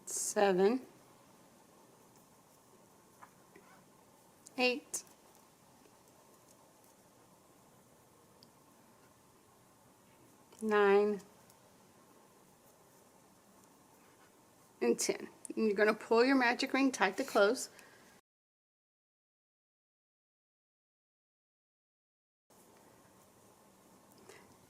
7, 8, 9, and 10. And you're going to pull your magic ring tight to close.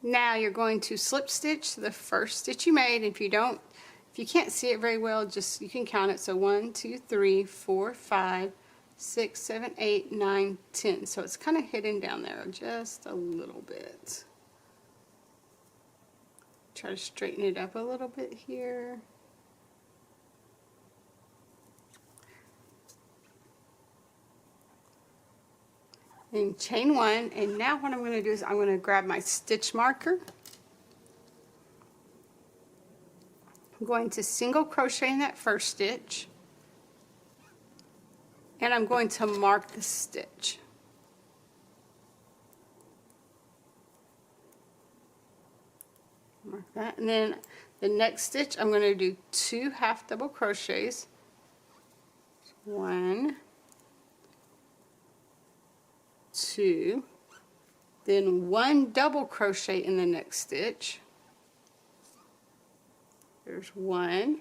Now you're going to slip stitch the first stitch you made. If you can't see it very well, you can count it. So 1, 2, 3, 4, 5, 6, 7, 8, 9, 10. So it's kind of hidden down there just a little bit. Try to straighten it up a little bit here. And chain 1, and now what I'm going to do is I'm going to grab my stitch marker. I'm going to single crochet in that first stitch, and I'm going to mark the stitch. Mark that, and then the next stitch I'm going to do 2 half double crochets. 1, 2, then 1 double crochet in the next stitch. There's 1.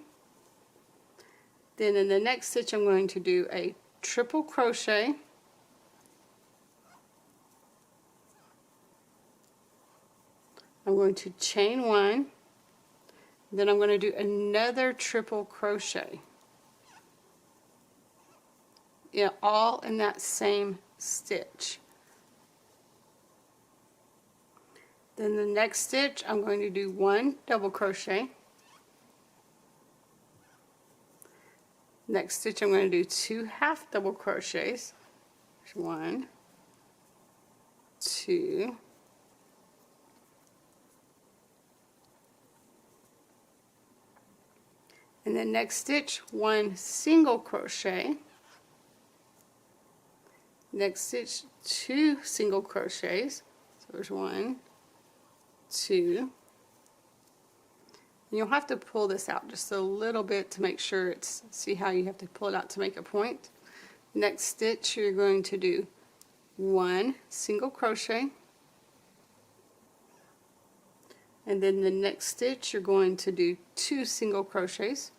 Then in the next stitch I'm going to do a triple crochet. I'm going to chain 1. Then I'm going to do another triple crochet. Yeah, all in that same stitch. Then the next stitch I'm going to do 1 double crochet. Next stitch I'm going to do 2 half double crochets. 1, 2, and then next stitch 1 single crochet. Next stitch 2 single crochets. So there's 1, 2. And you'll have to pull this out just a little bit to make sure it's, see how you have to pull it out to make a point. Next stitch you're going to do 1 single crochet, and then the next stitch you're going to do 2 single crochets.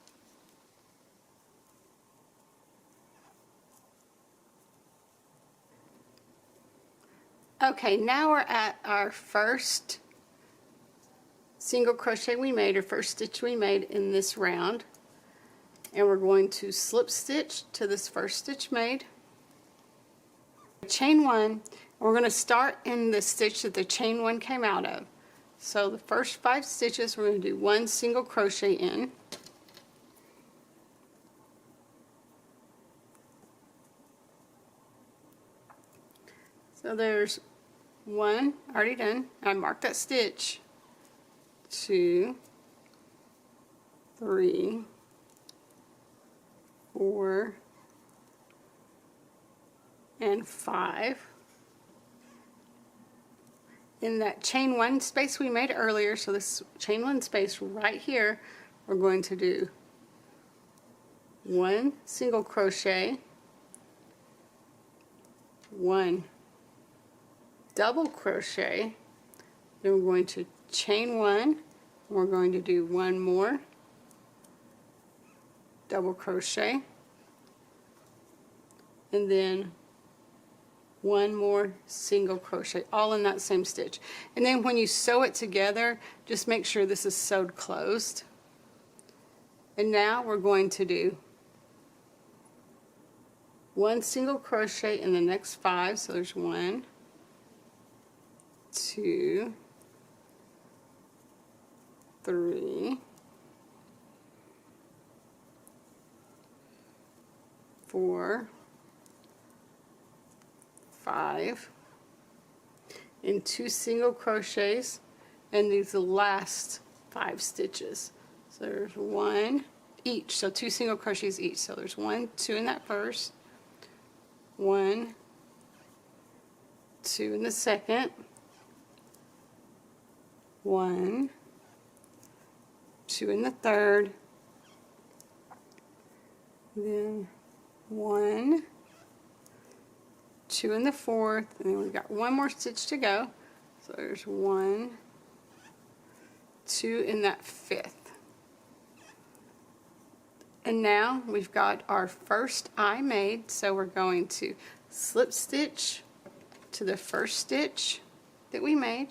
Okay, now we're at our first single crochet we made, or first stitch we made in this round, and we're going to slip stitch to this first stitch made, chain 1, and we're going to start in the stitch that the chain 1 came out of. So the first 5 stitches we're going to do 1 single crochet in, so there's 1 already done. I marked that stitch. 2, 3, 4, and 5. In that chain 1 space we made earlier, so this chain 1 space right here, we're going to do 1 single crochet, 1 double crochet, then we're going to chain 1, and we're going to do 1 more double crochet, and then 1 more single crochet, all in that same stitch. And then when you sew it together, just make sure this is sewed closed. And now we're going to do 1 single crochet in the next 5, so there's 1, 2, 3, 4, 5, and 2 single crochets, and these are the last 5 stitches. So there's 1 each, so 2 single crochets each. So there's 1, 2 in that first, 1, 2 in the second, 1, 2 in the third, then 1, 2 in the fourth, and then we've got 1 more stitch to go. So there's 1, 2 in that fifth. And now we've got our first eye made, so we're going to slip stitch to the first stitch that we made,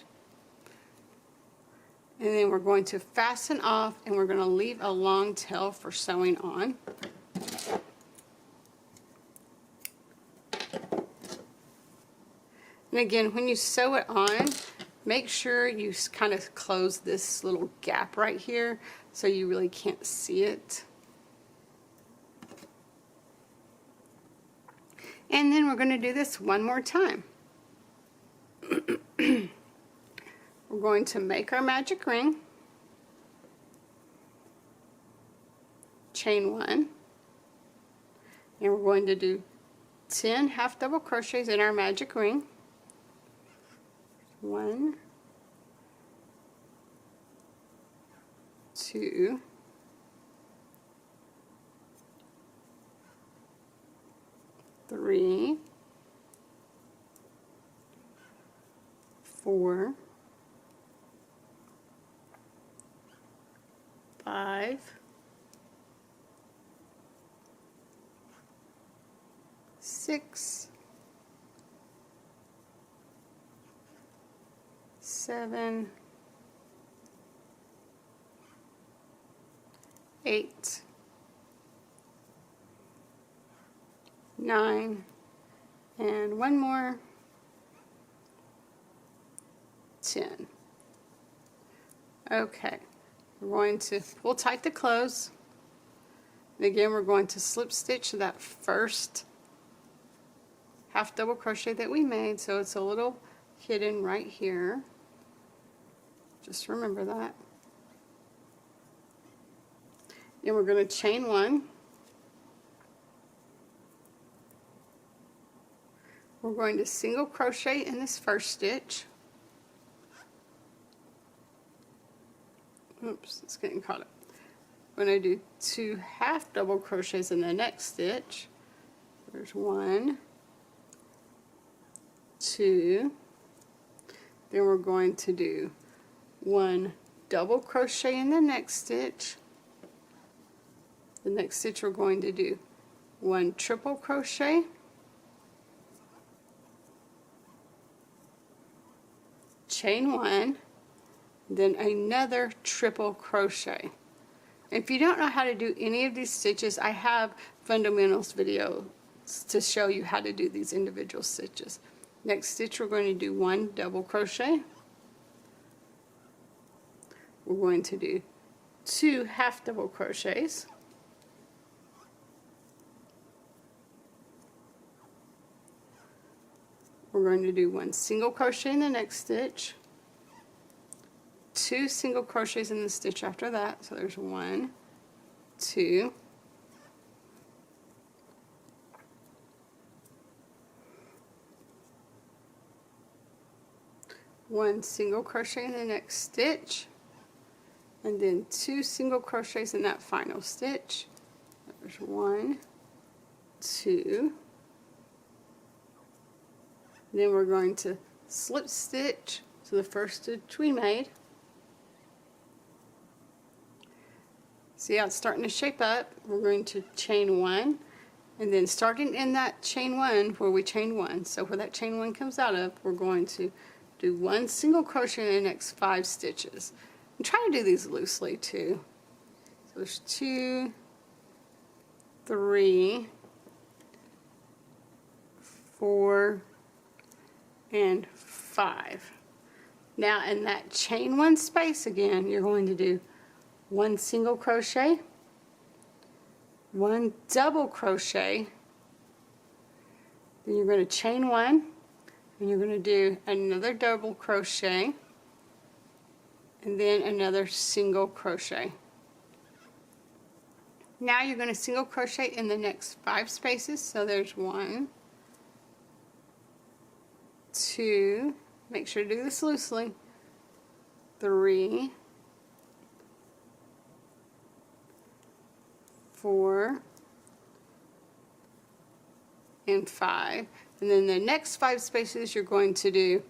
and then we're going to fasten off, and we're going to leave a long tail for sewing on. And again, when you sew it on, make sure you kind of close this little gap right here so you really can't see it. And then we're going to do this one more time. We're going to make our magic ring, chain 1, and we're going to do 10 half double crochets in our magic ring. 1, 2, 3, 4, 5, 6, 7, 8, 9, and 1 more, 10. Okay, we're going to pull tight the close, and again we're going to slip stitch that first half double crochet that we made, so it's a little hidden right here. Just remember that. And we're going to chain 1. We're going to single crochet in this first stitch, oops, it's getting caught up. I'm going to do 2 half double crochets in the next stitch. There's 1, 2, then we're going to do 1 double crochet in the next stitch. The next stitch we're going to do 1 triple crochet, chain 1, then another triple crochet. If you don't know how to do any of these stitches, I have fundamentals videos to show you how to do these individual stitches. Next stitch we're going to do 1 double crochet. We're going to do 2 half double crochets. We're going to do 1 single crochet in the next stitch, 2 single crochets in the stitch after that, so there's 1, 2, 1 single crochet in the next stitch, and then 2 single crochets in that final stitch. There's 1, 2, then we're going to slip stitch to the first stitch we made. See how it's starting to shape up? We're going to chain 1, and then starting in that chain 1 where we chained 1, so where that chain 1 comes out of, we're going to do 1 single crochet in the next 5 stitches. And try to do these loosely too. So there's 2, 3, 4, and 5. Now in that chain 1 space again, you're going to do 1 single crochet, 1 double crochet, then you're going to chain 1, and you're going to do another double crochet, and then another single crochet. Now you're going to single crochet in the next 5 spaces, so there's 1, 2, make sure to do this loosely, 3, 4, and 5. And then the next 5 spaces you're going to do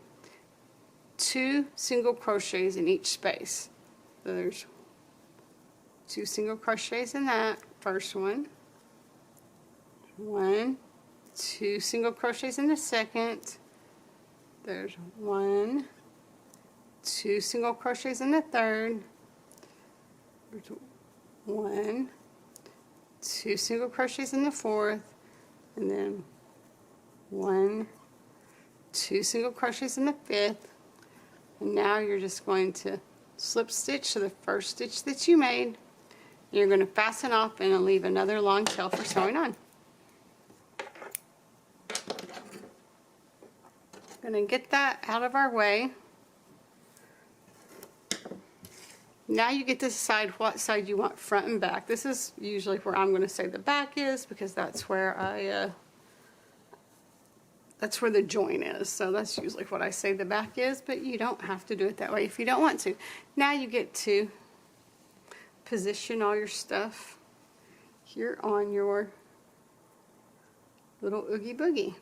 2 single crochets in each space. So there's 2 single crochets in that first one, 1, 2 single crochets in the second, there's 1, 2 single crochets in the third, there's 1, 2 single crochets in the fourth, and then 1, 2 single crochets in the fifth. And now you're just going to slip stitch to the first stitch that you made. You're going to fasten off and leave another long tail for sewing on. Going to get that out of our way. Now you get to decide what side you want front and back. This is usually where I'm going to say the back is, because that's where that's where the join is. So that's usually what I say the back is, but you don't have to do it that way if you don't want to. Now you get to position all your stuff here on your little Oogie Boogie.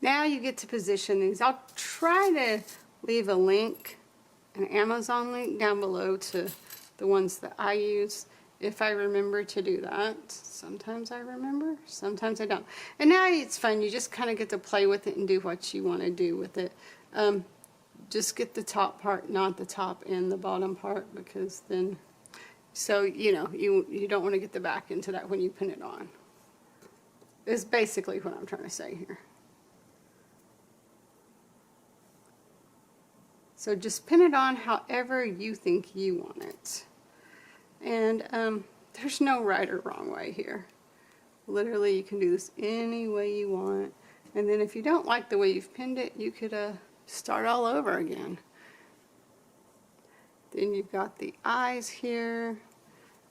Now you get to position these. I'll try to leave a link, an Amazon link down below to the ones that I use, if I remember to do that. Sometimes I remember, sometimes I don't. And now it's fun. You just kind of get to play with it and do what you want to do with it. Just get the top part, not the top and the bottom part, because then, so you know, you don't want to get the back into that when you pin it on. Is basically what I'm trying to say here. So just pin it on however you think you want it. And there's no right or wrong way here. Literally, you can do this any way you want. And then if you don't like the way you've pinned it, you could start all over again. Then you've got the eyes here.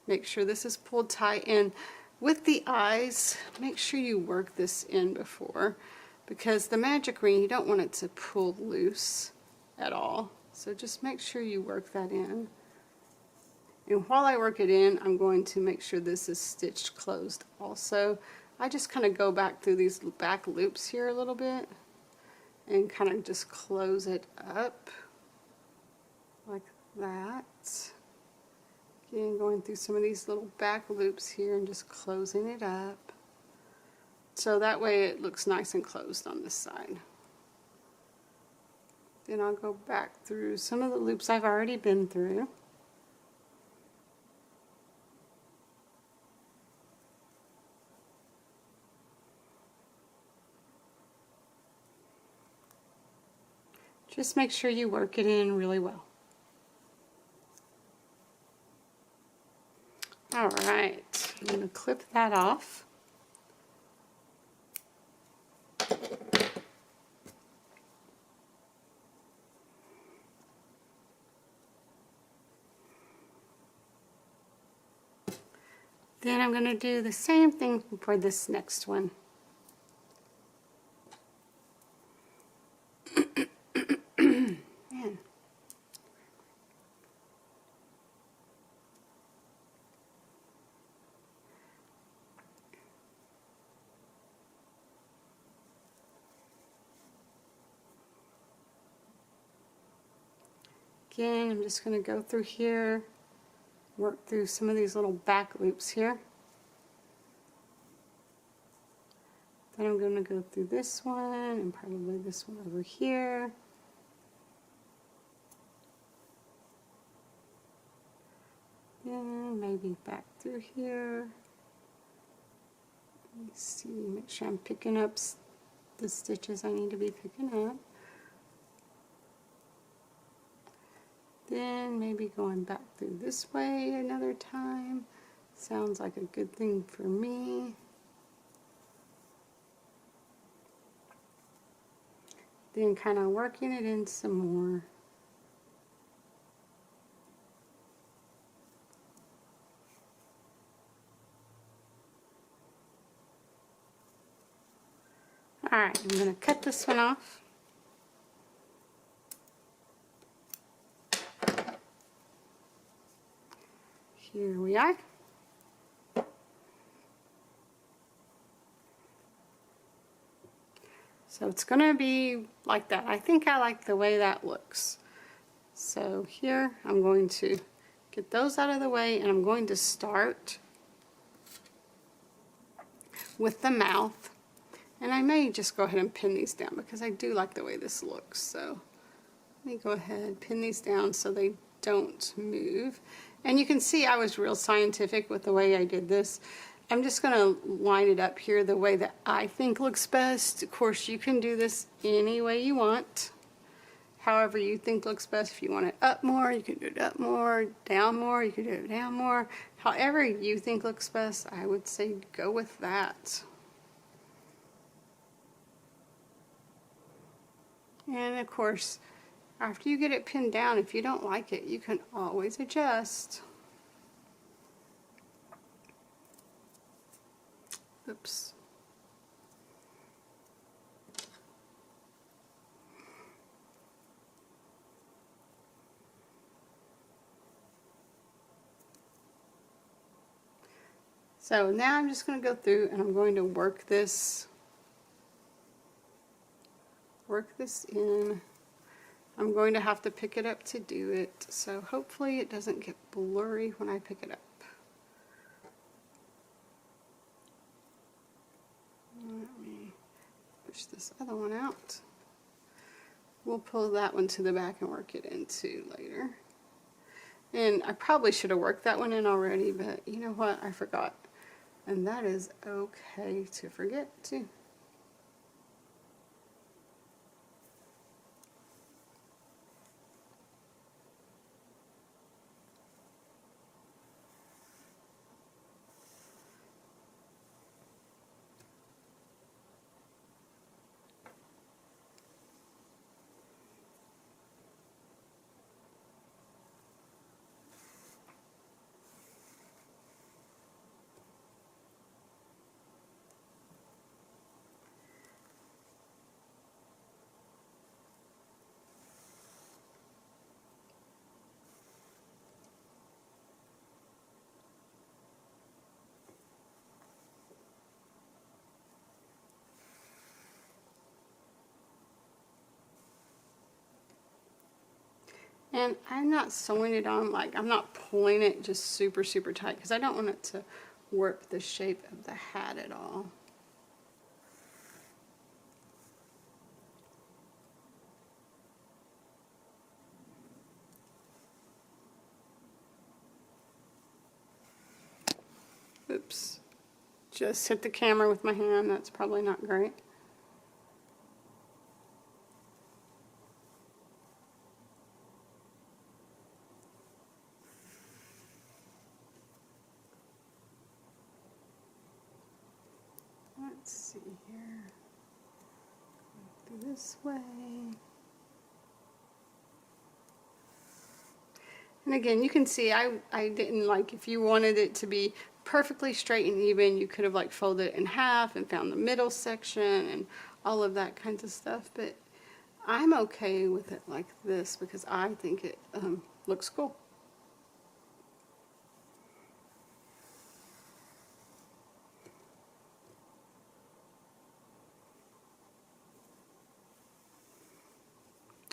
Make sure this is pulled tight. And with the eyes, make sure you work this in before, because the magic ring, you don't want it to pull loose at all. So just make sure you work that in. And while I work it in, I'm going to make sure this is stitched closed also. I just kind of go back through these back loops here a little bit and kind of just close it up like that. Again, going through some of these little back loops here and just closing it up. So that way it looks nice and closed on this side. Then I'll go back through some of the loops I've already been through. Just make sure you work it in really well. All right, I'm going to clip that off. Then I'm going to do the same thing for this next one. Man. Again, I'm just going to go through here, work through some of these little back loops here. Then I'm going to go through this one and probably this one over here. And maybe back through here. Let me see, make sure I'm picking up the stitches I need to be picking up. Then maybe going back through this way another time. Sounds like a good thing for me. Then kind of working it in some more. Alright, I'm going to cut this one off. Here we are. So it's going to be like that. I think I like the way that looks. So here I'm going to get those out of the way and I'm going to start with the mouth. And I may just go ahead and pin these down because I do like the way this looks. So let me go ahead and pin these down so they don't move. And you can see I was real scientific with the way I did this. I'm just going to line it up here the way that I think looks best. Of course, you can do this any way you want. However you think looks best. If you want it up more, you can do it up more. Down more, you can do it down more. However you think looks best, I would say go with that. And of course, after you get it pinned down, if you don't like it, you can always adjust. Oops. So now I'm just going to go through and I'm going to work this in. I'm going to have to pick it up to do it, so hopefully it doesn't get blurry when I pick it up. Let me push this other one out. We'll pull that one to the back and work it into later. And I probably should have worked that one in already, but you know what? I forgot. And that is okay to forget too. And I'm not sewing it on, like, I'm not pulling it just super, super tight because I don't want it to warp the shape of the hat at all. Oops. Just hit the camera with my hand. That's probably not great. Let's see here. Go this way. And again, you can see I didn't, like, if you wanted it to be perfectly straight and even, you could have like folded it in half and found the middle section and all of that kinds of stuff. But I'm okay with it like this because I think it looks cool.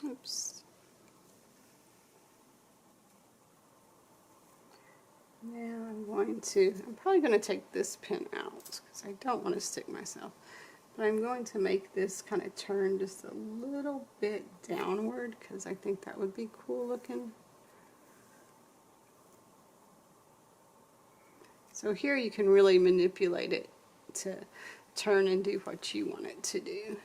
Oops. Now I'm probably going to take this pin out because I don't want to stick myself. But I'm going to make this kind of turn just a little bit downward because I think that would be cool looking. So here you can really manipulate it to turn and do what you want it to do.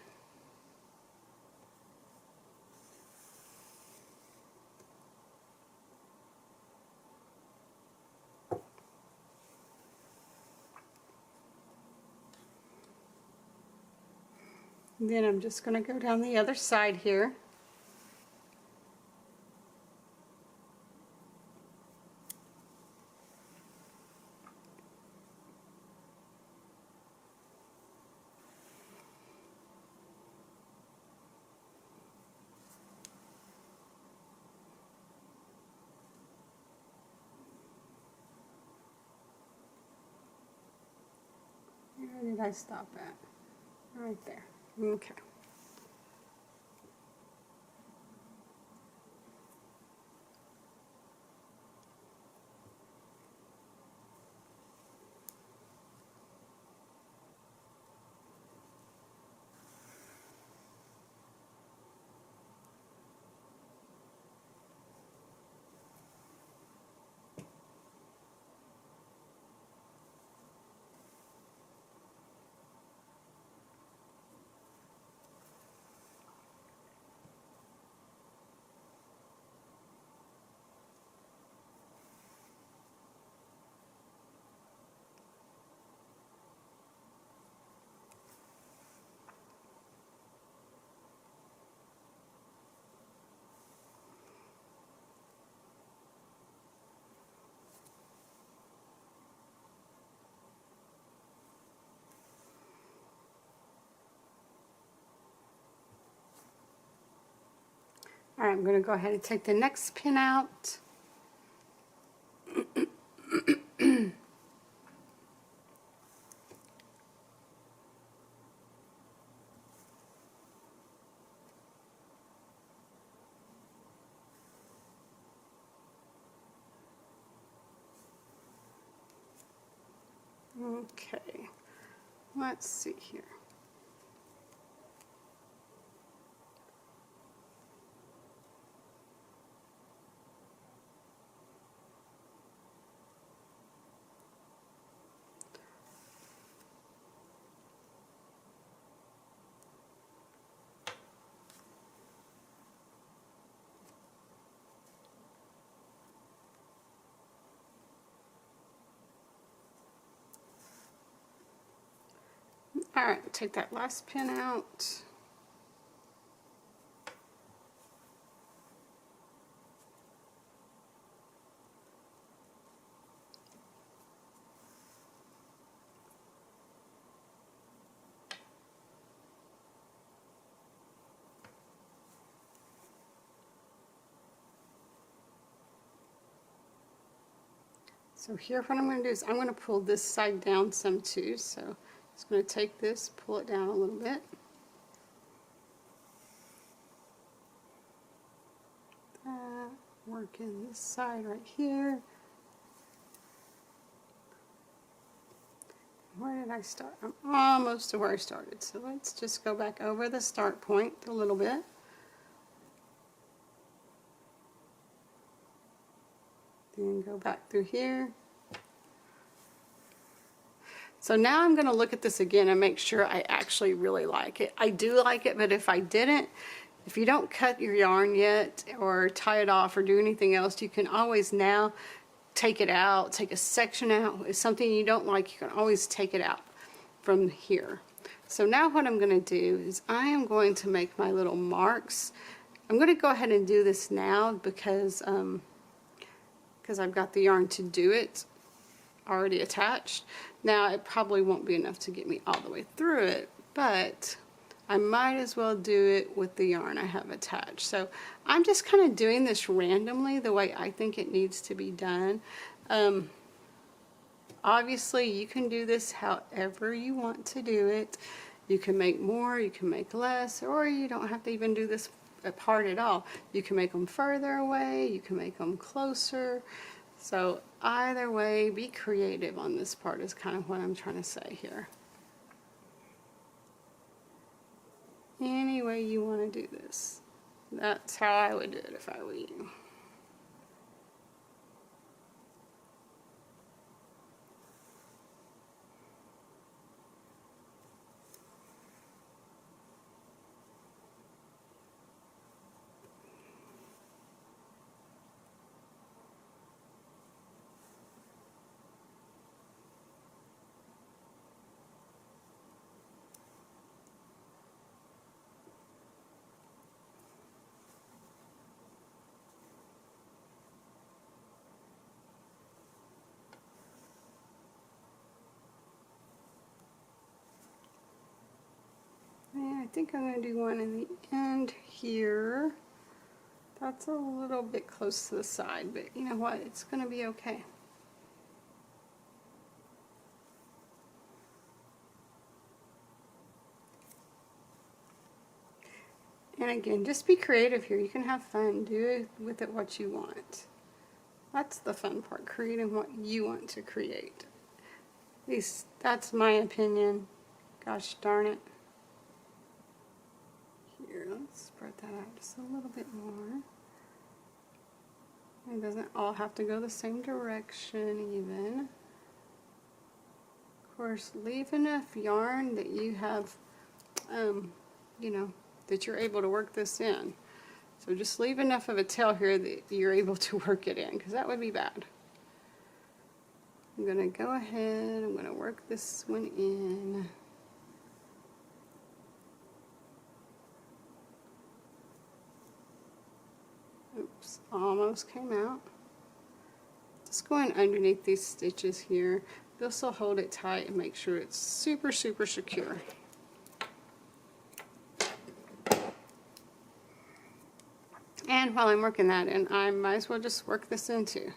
Then I'm just going to go down the other side here. Where did I stop at? Right there. Okay. All right, I'm going to go ahead and take the next pin out. Okay, let's see here. All right, take that last pin out. So here what I'm going to do is I'm going to pull this side down some too. So I'm just going to take this, pull it down a little bit. working this side right here. Where did I start? I'm almost to where I started. So let's just go back over the start point a little bit. Then go back through here. So now I'm going to look at this again and make sure I actually really like it. I do like it, but if I didn't, if you don't cut your yarn yet or tie it off or do anything else, you can always now take it out, take a section out. If something you don't like, you can always take it out from here. So now what I'm going to do is I am going to make my little marks. I'm going to go ahead and do this now because I've got the yarn to do it already attached. Now it probably won't be enough to get me all the way through it, but I might as well do it with the yarn I have attached. So I'm just kind of doing this randomly the way I think it needs to be done. Obviously you can do this however you want to do it. You can make more, you can make less, or you don't have to even do this part at all. You can make them further away, you can make them closer. So either way, be creative on this part is kind of what I'm trying to say here. Any way you want to do this. That's how I would do it if I were you. I think I'm going to do one in the end here. That's a little bit close to the side, but you know what? It's going to be okay. And again, just be creative here. You can have fun. Do with it what you want. That's the fun part, creating what you want to create. At least that's my opinion. Gosh darn it. Here, let's spread that out just a little bit more. It doesn't all have to go the same direction even. Of course, leave enough yarn that you have, you know, that you're able to work this in. So just leave enough of a tail here that you're able to work it in, because that would be bad. I'm going to go ahead, I'm going to work this one in. Oops, almost came out. Just going underneath these stitches here. This will hold it tight and make sure it's super, super secure. And while I'm working that in, I might as well just work this in too.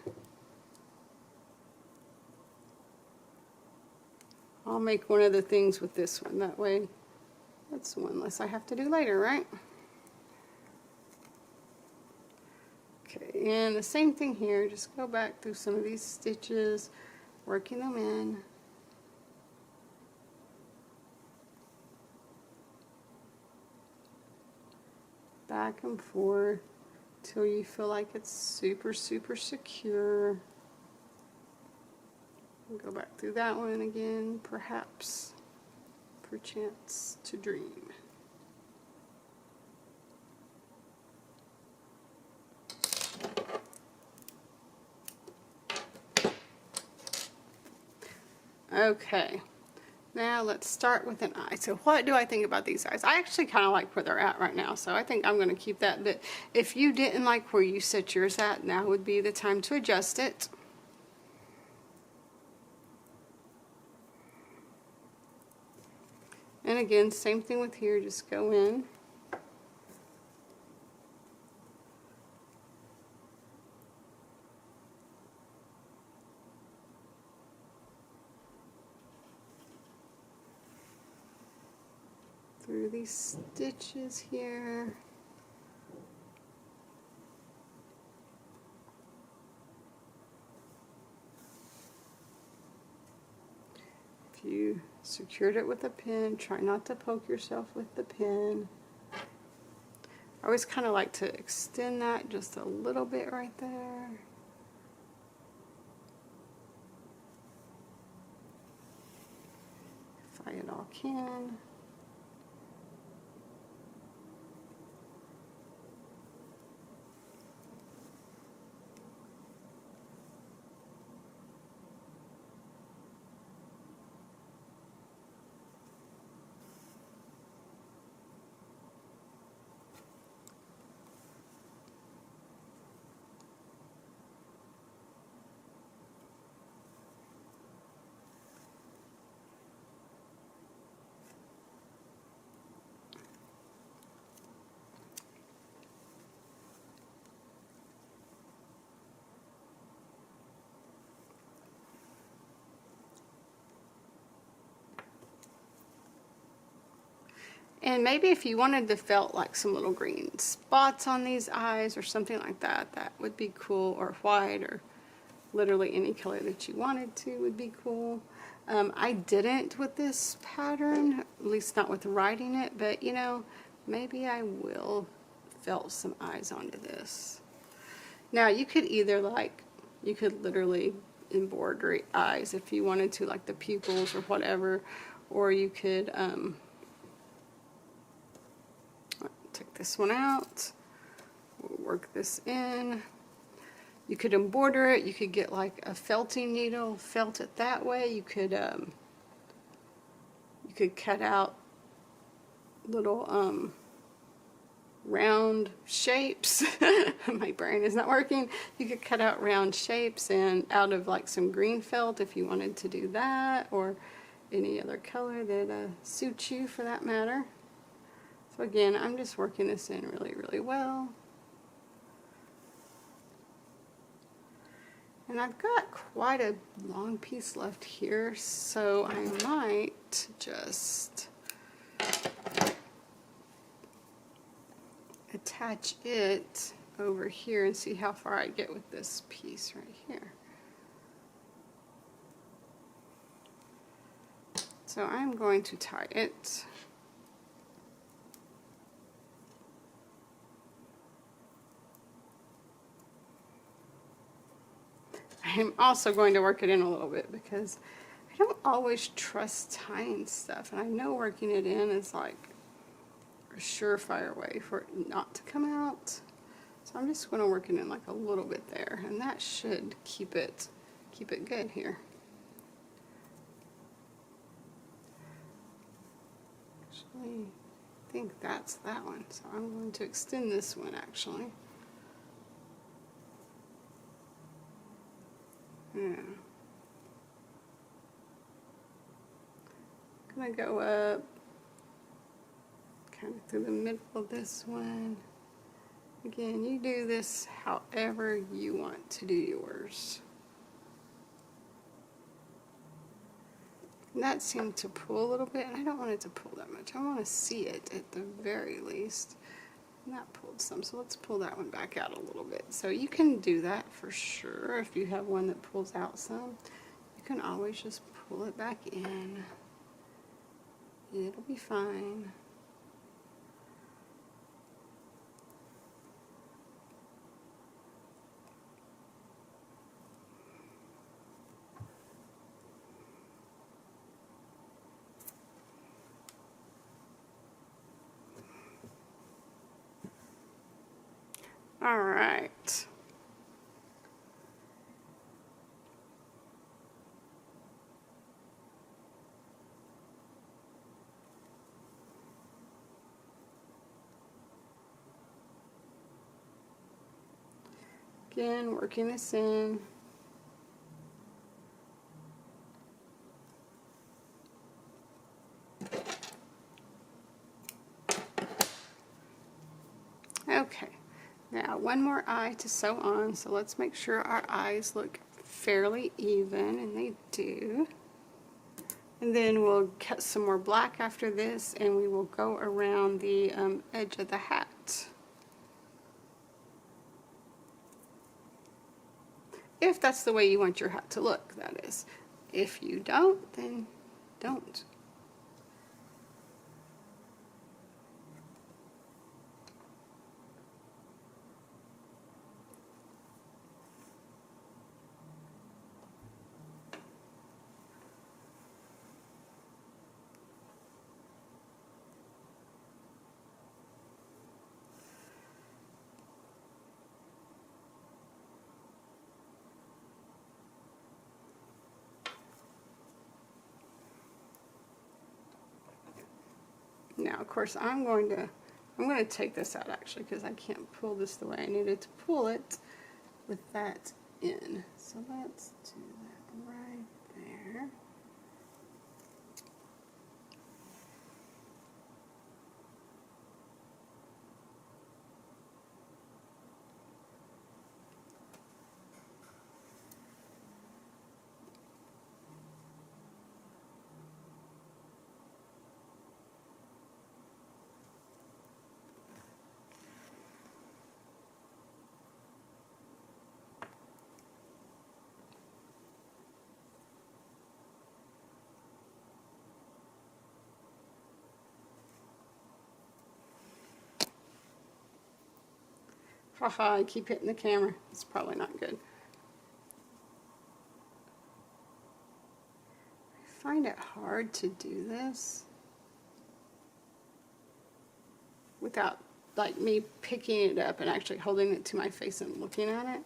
I'll make one of the things with this one. That way, that's one less I have to do later, right? Okay, and the same thing here. Just go back through some of these stitches, working them in. Back and forth till you feel like it's super, super secure. Go back through that one again, perhaps, perchance to dream. Okay, now let's start with an eye. So what do I think about these eyes? I actually kind of like where they're at right now, so I think I'm going to keep that. But if you didn't like where you set yours at, now would be the time to adjust it. And again, same thing with here, just go in. Through these stitches here. you secured it with a pin, try not to poke yourself with the pin. I always kind of like to extend that just a little bit right there. If I at all can. And maybe if you wanted to felt like some little green spots on these eyes or something like that, that would be cool, or white, or literally any color that you wanted to would be cool. I didn't with this pattern, at least not with writing it, but you know, maybe I will felt some eyes onto this. Now you could either you could literally embroider eyes if you wanted to, like the pupils or whatever, or you could take this one out, we'll work this in. You could embroider it, you could get like a felting needle, felt it that way. You could cut out little round shapes. My brain is not working. You could cut out round shapes and out of like some green felt if you wanted to do that, or any other color that suits you for that matter. So again, I'm just working this in really, really well. And I've got quite a long piece left here, so I might just attach it over here and see how far I get with this piece right here. So I'm going to tie it. I'm also going to work it in a little bit because I don't always trust tying stuff, and I know working it in is like a surefire way for it not to come out. So I'm just going to work it in like a little bit there, and that should keep it good here. Actually, I think that's that one, so I'm going to extend this one actually. Yeah. I'm going to go up kind of through the middle of this one. Again, you do this however you want to do yours. And that seemed to pull a little bit, and I don't want it to pull that much. I want to see it at the very least. And that pulled some, so let's pull that one back out a little bit. So you can do that for sure. If you have one that pulls out some, you can always just pull it back in. It'll be fine. All right. Again, working this in. Okay. Now, one more eye to sew on, so let's make sure our eyes look fairly even, and they do. And then we'll cut some more black after this, and we will go around the edge of the hat. If that's the way you want your hat to look, that is. If you don't, then don't. Now, of course, I'm going to take this out actually because I can't pull this the way I needed to pull it with that in. So let's do that right there. Haha, I keep hitting the camera. It's probably not good. I find it hard to do this without like me picking it up and actually holding it to my face and looking at it.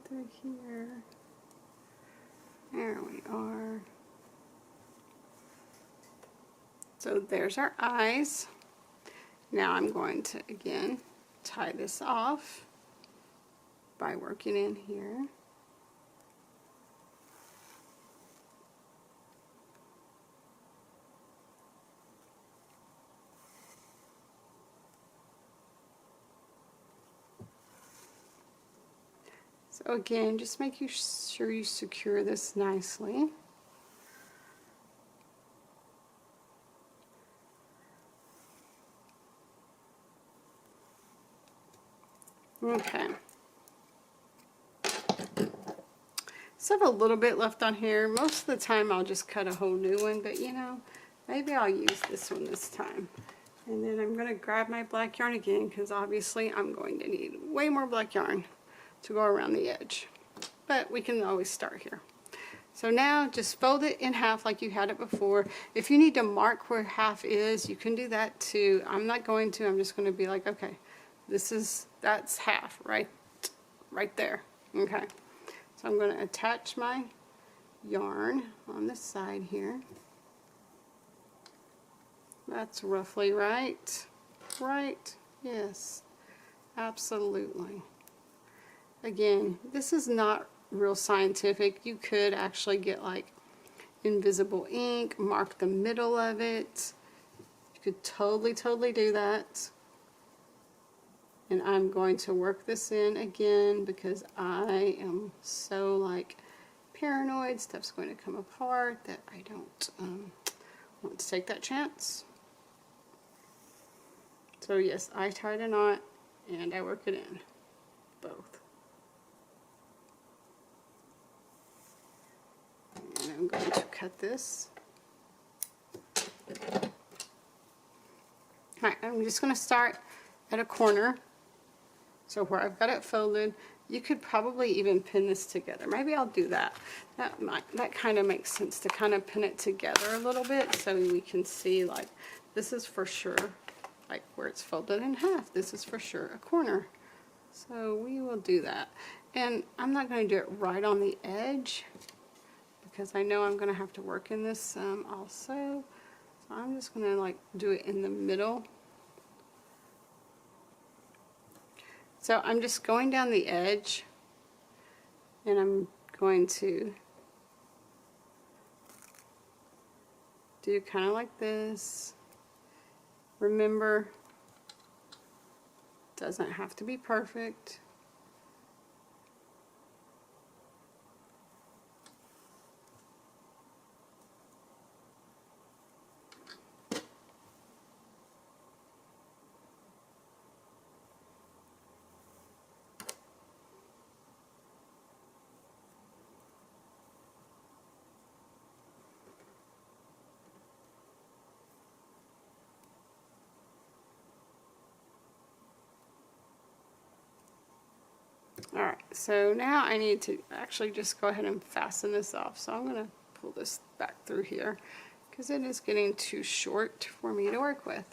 Through here. There we are. So there's our eyes. Now I'm going to again tie this off by working in here. So again, just make sure you secure this nicely. Okay. So I have a little bit left on here. Most of the time I'll just cut a whole new one, but you know, maybe I'll use this one this time. And then I'm going to grab my black yarn again because obviously I'm going to need way more black yarn to go around the edge, but we can always start here. So now just fold it in half like you had it before. If you need to mark where half is, you can do that too. I'm not going to. I'm just going to be like, okay, that's half right there. Okay, so I'm going to attach my yarn on this side here. That's roughly right. Yes, absolutely. Again, this is not real scientific. You could actually get like invisible ink, mark the middle of it. You could totally do that. And I'm going to work this in again because I am so like paranoid stuff's going to come apart that I don't want to take that chance. So yes, I tied a knot and I work it in both. And I'm going to cut this. Alright, I'm just going to start at a corner. So where I've got it folded, you could probably even pin this together. Maybe I'll do that. That kind of makes sense to kind of pin it together a little bit so we can see like this is for sure like where it's folded in half. This is for sure a corner. So we will do that. And I'm not going to do it right on the edge because I know I'm going to have to work in this also. So I'm just going to like do it in the middle. So I'm just going down the edge, and I'm going to do kind of like this. Remember, it doesn't have to be perfect. Alright, so now I need to actually just go ahead and fasten this off. So I'm going to pull this back through here because it is getting too short for me to work with.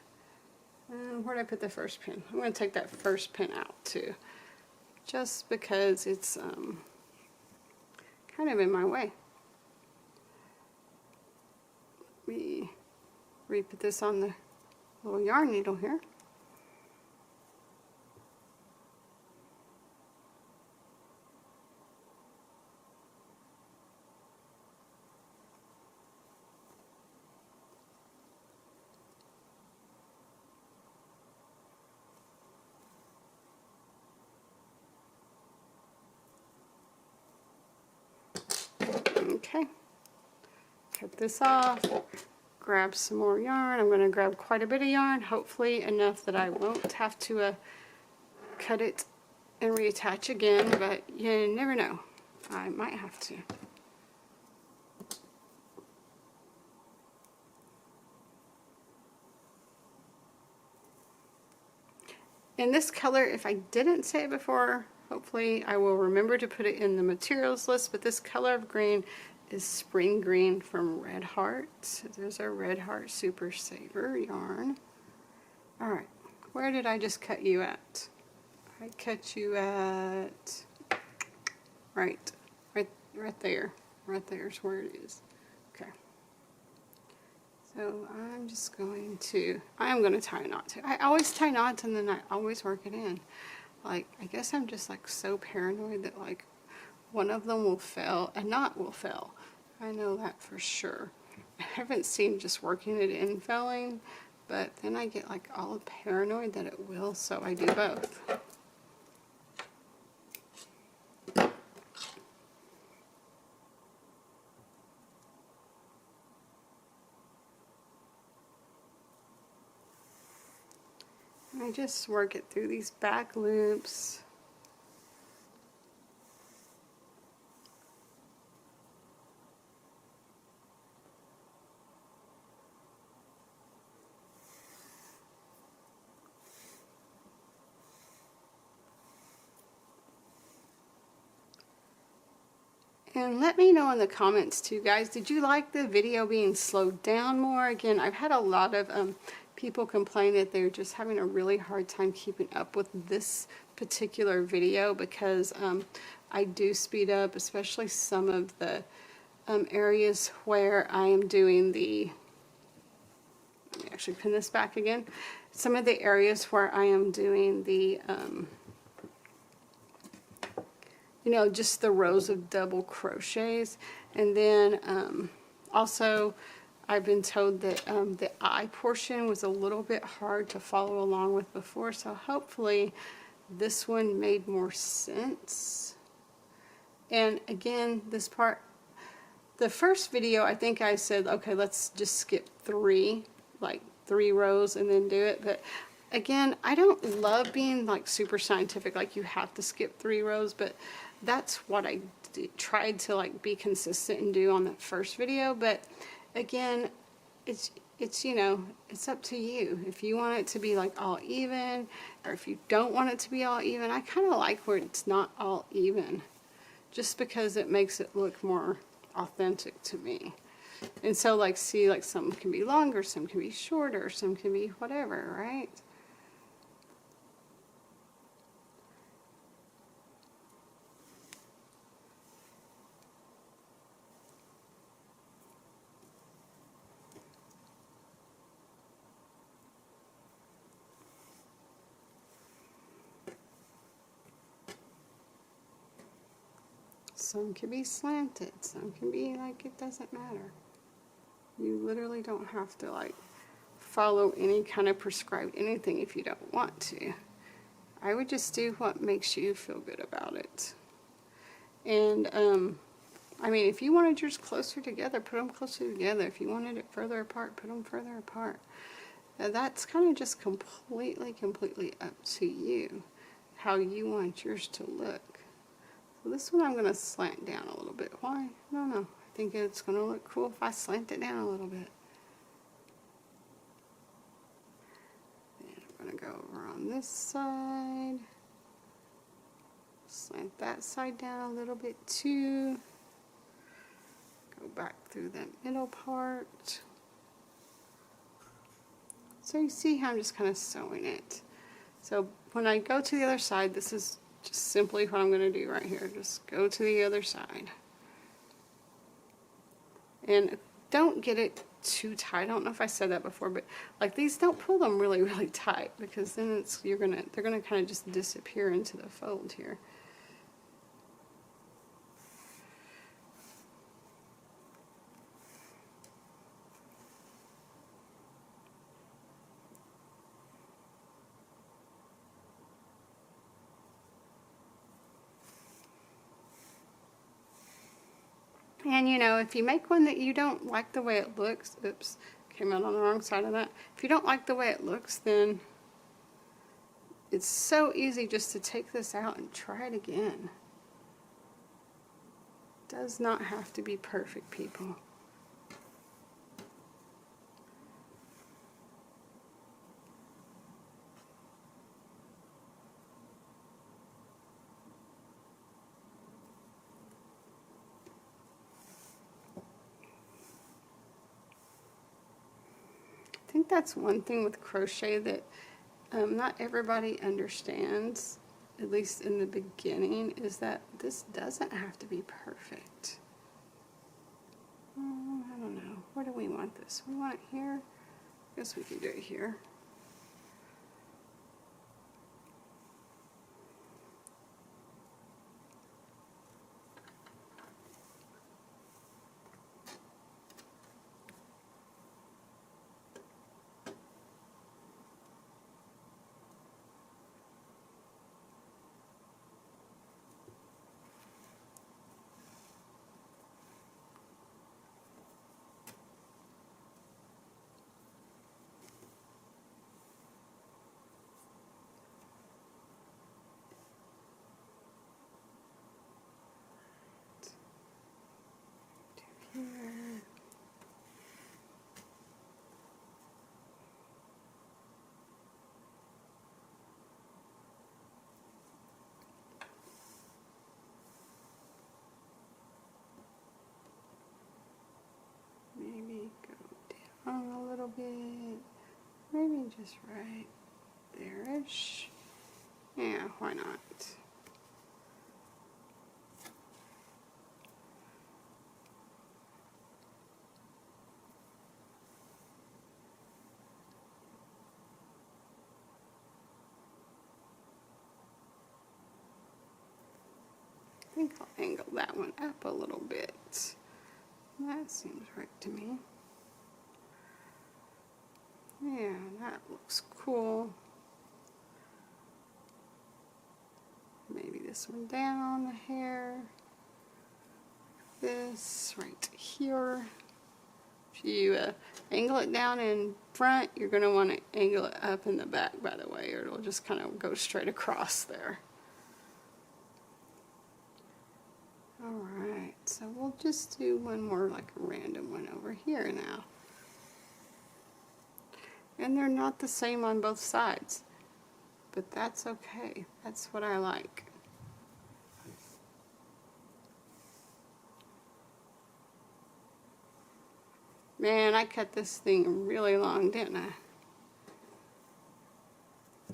Where did I put the first pin? I'm going to take that first pin out too, just because it's kind of in my way. Let me re-put this on the little yarn needle here. Okay, cut this off, grab some more yarn. I'm going to grab quite a bit of yarn, hopefully enough that I won't have to cut it and reattach again, but you never know. I might have to. And this color, if I didn't say it before, hopefully I will remember to put it in the materials list, but this color of green is Spring Green from Red Heart. So there's our Red Heart Super Saver yarn. Alright, where did I just cut you at? I cut you at right there. Right there's where it is. Okay. So I'm just going to, I'm going to tie a knot too. I always tie knots and then I always work it in. Like, I guess I'm just like so paranoid that like one of them will fail, a knot will fail. I know that for sure. I haven't seen just working it in failing, but then I get like all paranoid that it will, so I do both. I just work it through these back loops. And let me know in the comments too, guys, did you like the video being slowed down more? Again, I've had a lot of people complain that they're just having a really hard time keeping up with this particular video because I do speed up, especially some of the areas where I am doing the, let me actually pin this back again, some of the areas where I am doing the you know, just the rows of double crochets. And then also I've been told that the eye portion was a little bit hard to follow along with before, so hopefully this one made more sense. And again, this part, the first video, I think I said, okay, let's just skip like three rows and then do it. But again, I don't love being like super scientific, like you have to skip 3 rows, but that's what I tried to like be consistent and do on that first video. But again, it's you know, it's up to you. If you want it to be like all even, or if you don't want it to be all even. I kind of like where it's not all even, just because it makes it look more authentic to me. And so like, see, like some can be longer, some can be shorter, some can be whatever, right? Some can be slanted, some can be like, it doesn't matter. You literally don't have to like follow any kind of prescribed anything if you don't want to. I would just do what makes you feel good about it. And I mean, if you wanted yours closer together, put them closer together. If you wanted it further apart, put them further apart. That's kind of just completely up to you, how you want yours to look. So this one I'm going to slant down a little bit. Why? I don't know. I think it's going to look cool if I slant it down a little bit. Then I'm going to go over on this side. Slant that side down a little bit too. Go back through that middle part. So you see how I'm just kind of sewing it. So when I go to the other side, this is just simply what I'm going to do right here. Just go to the other side. And don't get it too tight. I don't know if I said that before, but like these, don't pull them really tight, because then they're gonna kind of just disappear into the fold here. And you know, if you make one that you don't like the way it looks, oops, came out on the wrong side of that. If you don't like the way it looks, then it's so easy just to take this out and try it again. It does not have to be perfect, people. I think that's one thing with crochet that not everybody understands, at least in the beginning, is that this doesn't have to be perfect. I don't know. Where do we want this? We want it here? I guess we can do it here. Here. Maybe go down a little bit, maybe just right there-ish. Yeah, why not? I think I'll angle that one up a little bit. That seems right to me. Yeah, that looks cool. Maybe this one down the hair. This right here. If you angle it down in front, you're going to want to angle it up in the back, by the way, or it'll just kind of go straight across there. Alright, so we'll just do one more, like a random one over here now. And they're not the same on both sides, but that's okay. That's what I like. Man, I cut this thing really long, didn't I?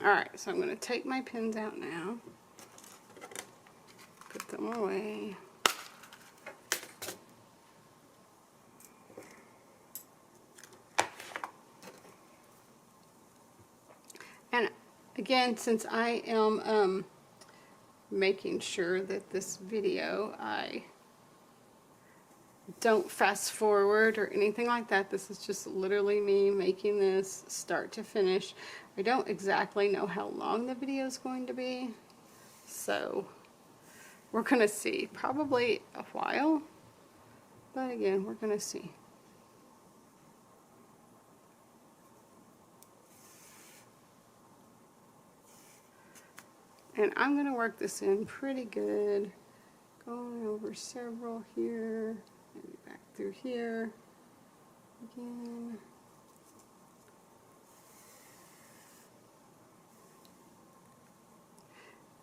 Alright, so I'm going to take my pins out now. Put them away. And again, since I am making sure that this video I don't fast forward or anything like that. This is just literally me making this start to finish. I don't exactly know how long the video is going to be, so we're gonna see. Probably a while, but again, we're gonna see. And I'm gonna work this in pretty good, going over several here, maybe back through here again.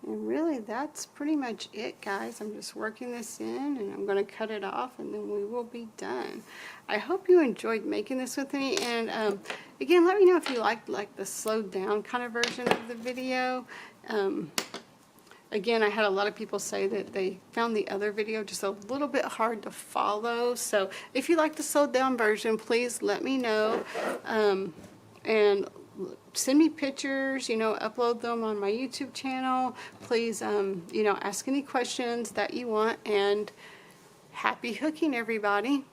And really, that's pretty much it, guys. I'm just working this in, and I'm going to cut it off, and then we will be done. I hope you enjoyed making this with me, and again, let me know if you liked like the slowed down kind of version of the video. Again, I had a lot of people say that they found the other video just a little bit hard to follow. So if you like the slowed down version, please let me know. And send me pictures, you know, upload them on my YouTube channel. Please, you know, ask any questions that you want, and happy hooking, everybody.